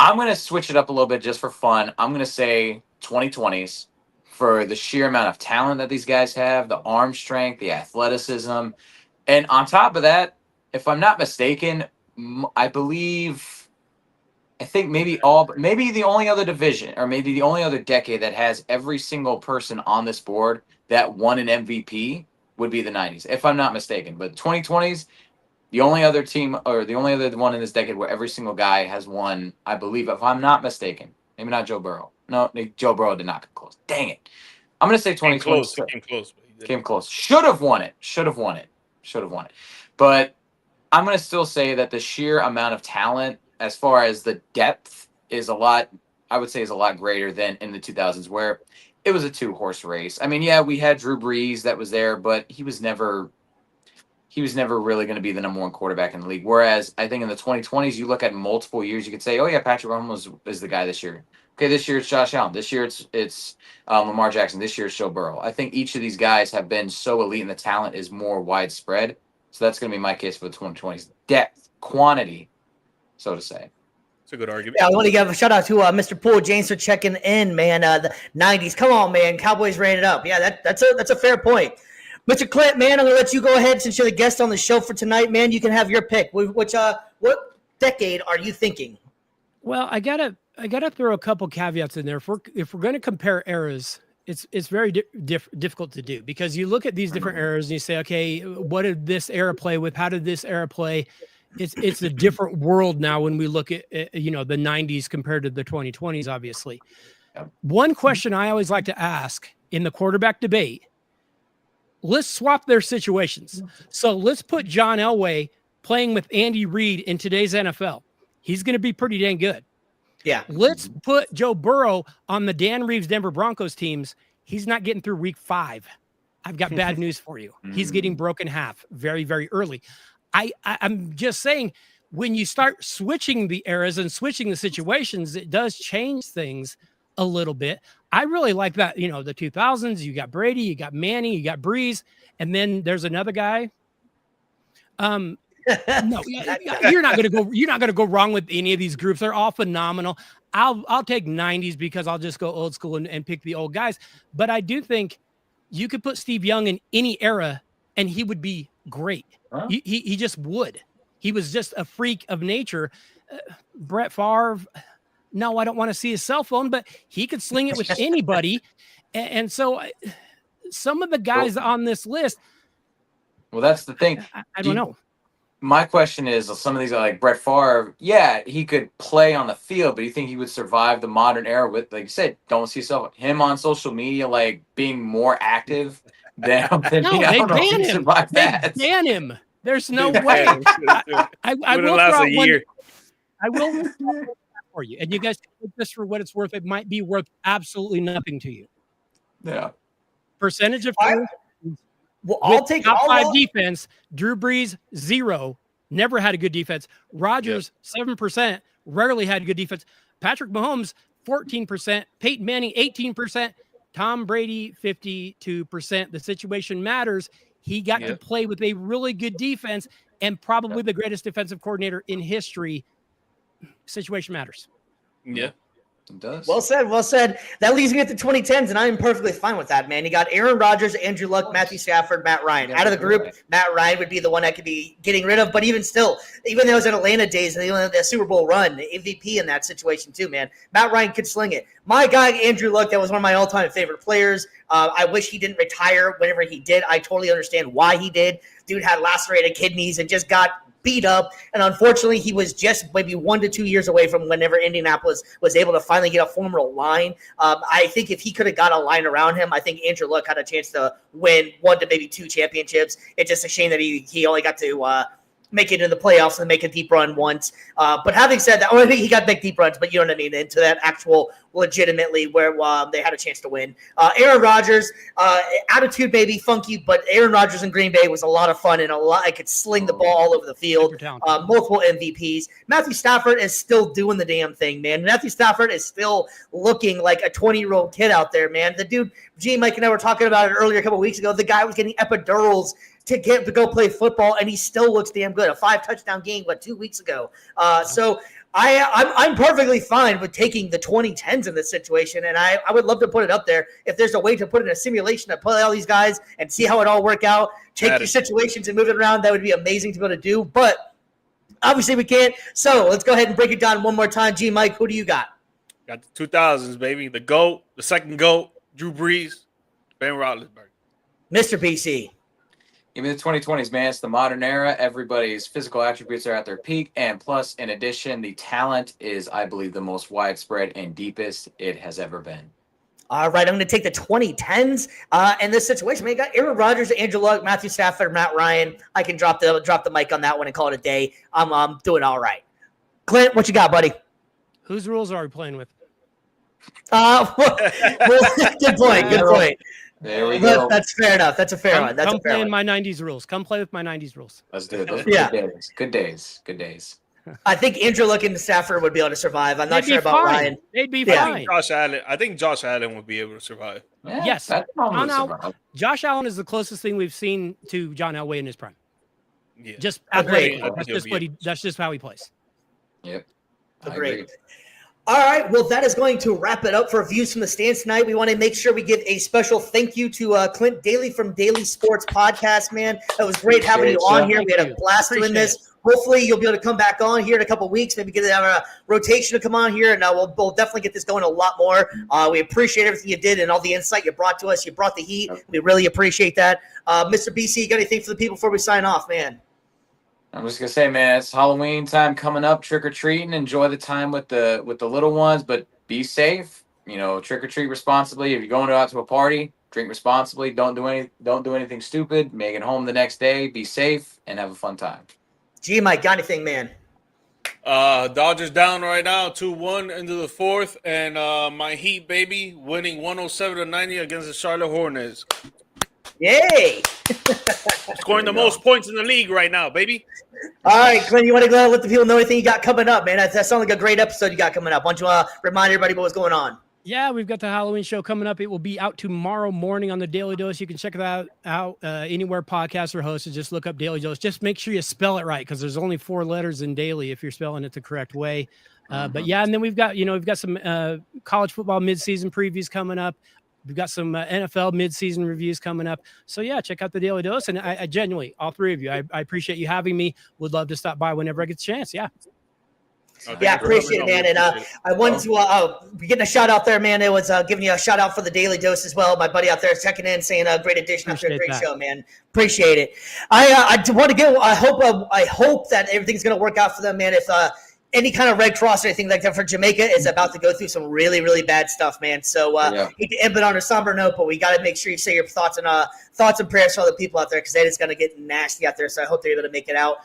I'm going to switch it up a little bit just for fun. I'm going to say 2020s for the sheer amount of talent that these guys have, the arm strength, the athleticism. And on top of that, if I'm not mistaken, I think maybe the only other division or maybe the only other decade that has every single person on this board that won an MVP would be the 90s, if I'm not mistaken. But 2020s, the only other team or the only other one in this decade where every single guy has won, I believe, if I'm not mistaken, maybe not Joe Burrow. No, Joe Burrow did not come close. Dang it. I'm going to say 2020. Came close. Should have won it. But I'm going to still say that the sheer amount of talent, as far as the depth, is a lot greater than in the 2000s, where it was a 2-horse race. I mean, yeah, we had Drew Brees that was there, but he was never really going to be the number 1 quarterback in the league. Whereas I think in the 2020s, you look at multiple years, you could say, oh yeah, Patrick Mahomes is the guy this year. Okay, this year it's Josh Allen. This year it's Lamar Jackson. This year it's Joe Burrow. I think each of these guys have been so elite, and the talent is more widespread. So that's going to be my case for the 2020s. Depth, quantity, so to say. It's a good argument. Yeah, I want to give a shout out to Mr. Poole James for checking in, man. The 90s. Come on, man. Cowboys ran it up. Yeah, that's a fair point. Mr. Clint, man, I'm going to let you go ahead since you're the guest on the show for tonight, man. You can have your pick. What decade are you thinking? Well, I gotta throw a couple caveats in there. If we're going to compare eras, it's very difficult to do, because you look at these different eras and you say, okay, what did this era play with? How did this era play? It's a different world now when we look at the 90s compared to the 2020s, obviously. One question I always like to ask in the quarterback debate, let's swap their situations. So let's put John Elway playing with Andy Reid in today's NFL. He's going to be pretty dang good. Yeah. Let's put Joe Burrow on the Dan Reeves Denver Broncos teams. He's not getting through week 5. I've got bad news for you. He's getting broken half very, very early. I'm just saying, when you start switching the eras and switching the situations, it does change things a little bit. I really like that. The 2000s, you got Brady, you got Manning, you got Breeze, and then there's another guy. No, you're not gonna go wrong with any of these groups. They're all phenomenal. I'll take 90s because I'll just go old school and pick the old guys. But I do think you could put Steve Young in any era and he would be great. Huh? He just would. He was just a freak of nature. Brett Favre, no, I don't want to see his cell phone, but he could sling it with anybody. And so some of the guys on this list, well, that's the thing. I don't know. My question is, some of these are like Brett Favre. Yeah, he could play on the field, but you think he would survive the modern era with, like you said, don't see him on social media, like being more active than No, I they don't know if ban he'd him. survive They that. ban him. There's no way. I will last throw a out one. year. I will for you, and you guys take this for what it's worth. It might be worth absolutely nothing to you. Yeah. Percentage of All right. teams Well, I'll with take top all 5 defense. Drew Brees 0, never had a good defense. Rodgers 7%, rarely had good defense. Patrick Mahomes 14%, Peyton Manning 18%, Tom Brady 52%. The situation matters. He got to play with a really good defense and probably the greatest defensive coordinator in history. Situation matters. Yeah. It does. Well said. Well said. That leads me at the 2010s, and I'm perfectly fine with that, man. You got Aaron Rodgers, Andrew Luck, Matthew Stafford, Matt Ryan. Out of the group, Matt Ryan would be the one I could be getting rid of. But even still, even though it was in Atlanta days and they only had the Super Bowl run, the MVP in that situation too, man. Matt Ryan could sling it. My guy, Andrew Luck, that was one of my all-time favorite players. I wish he didn't retire whenever he did. I totally understand why he did. Dude had lacerated kidneys and just got beat up, and unfortunately he was just maybe 1 to 2 years away from whenever Indianapolis was able to finally get a formal line. I think if he could have got a line around him, I think Andrew Luck had a chance to win 1 to maybe 2 championships. It's just a shame that he only got to make it into the playoffs and make a deep run once. But having said that, I think he got big deep runs, but you know what I mean, into that actual legitimately where they had a chance to win. Aaron Rodgers, attitude may be funky, but Aaron Rodgers in Green Bay was a lot of fun and I could sling the ball all over the field. Multiple MVPs. Matthew Stafford is still doing the damn thing, man. Matthew Stafford is still looking like a 20-year-old kid out there, man. The dude, G, Mike and I were talking about it earlier a couple of weeks ago. The guy was getting epidurals to go play football, and he still looks damn good. A 5-touchdown game, 2 weeks ago. So I'm perfectly fine with taking the 2010s in this situation, and I would love to put it up there. If there's a way to put in a simulation to play all these guys and see how it all work out, take your situations and move it around, that would be amazing to be able to do. But obviously we can't. So let's go ahead and break it down one more time. G, Mike, who do you got? Got the 2000s, baby. The GOAT, the second GOAT, Drew Brees, Ben Roethlisberger. Mr. BC. Give me the 2020s, man. It's the modern era. Everybody's physical attributes are at their peak. And plus, in addition, the talent is, I believe, the most widespread and deepest it has ever been. All right, I'm going to take the 2010s in this situation. Man, you got Aaron Rodgers, Andrew Luck, Matthew Stafford, Matt Ryan. I can drop the mic on that one and call it a day. I'm doing all right. Clint, what you got, buddy? Whose rules are we playing with? Good point. Good point. There we go. That's fair enough. That's a fair one. That's come a fair play one. in my 90s rules. Come play with my 90s rules. Let's do it. Those Yeah. Good days. Good days. I think Andrew Luck and Stafford would be able to survive. I'm not sure about Ryan. They'd be Yeah. fine. I think Josh Allen would be able to survive. Yeah, Yes. that's probably survive. Josh Allen is the closest thing we've seen to John Elway in his prime. Yeah. Just Agreed. athletically. That's just how he plays. Yep. I Agreed. agree. All right, well, that is going to wrap it up for Views from the Stands tonight. We want to make sure we give a special thank you to Clint Daly from Daily Sports Podcast, man. It was great having you on here. We had a blast doing this. Hopefully, you'll be able to come back on here in a couple weeks, maybe get a rotation to come on here, and we'll definitely get this going a lot more. We appreciate everything you did and all the insight you brought to us. You brought the heat. We really appreciate that. Mr. BC, you got anything for the people before we sign off, man? I'm just gonna say, man, it's Halloween time coming up. Trick or treating. Enjoy the time with the little ones, but be safe. You know, trick or treat responsibly. If you're going out to a party, drink responsibly. Don't do anything stupid. Make it home the next day. Be safe and have a fun time. Gee, Mike, got anything, man? Dodgers down right now, 2-1 into the fourth, and my Heat, baby, winning 107-90 against the Charlotte Hornets. Yay! Scoring the most points in the league right now, baby. All right, Clint, you want to go let the people know anything you got coming up, man? That sounds like a great episode you got coming up. Why don't you remind everybody what's going on? Yeah, we've got the Halloween show coming up. It will be out tomorrow morning on the Daily Dose. You can check that out anywhere podcasts are hosted. Just look up Daily Dose. Just make sure you spell it right because there's only 4 letters in daily if you're spelling it the correct way. But yeah, and then we've got some college football midseason previews coming up. We've got some NFL midseason reviews coming up. So yeah, check out the Daily Dose. And I genuinely, all three of you, I appreciate you having me. Would love to stop by whenever I get the chance. Yeah. Yeah, I appreciate it, man. And I wanted to be getting a shout out there, man. It was giving you a shout out for the Daily Dose as well. My buddy out there is checking in, saying a great addition after a great show, man. Appreciate it. I want to get. I hope that everything's going to work out for them, man. If any kind of Red Cross or anything like that for Jamaica is about to go through some really, really bad stuff, man. So hate to end it on a somber note, but we got to make sure you say your thoughts and prayers for all the people out there, because that is going to get nasty out there. So I hope they're able to make it out.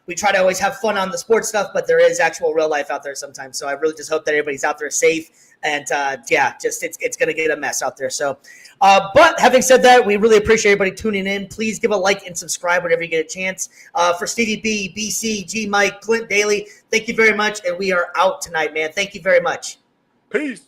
We try to always have fun on the sports stuff, but there is actual real life out there sometimes. So I really just hope that everybody's out there safe. And it's going to get a mess out there. So, but having said that, we really appreciate everybody tuning in. Please give a like and subscribe whenever you get a chance. For Stevie B, BC, G Mike, Clint, Daly, thank you very much. And we are out tonight, man. Thank you very much. Peace.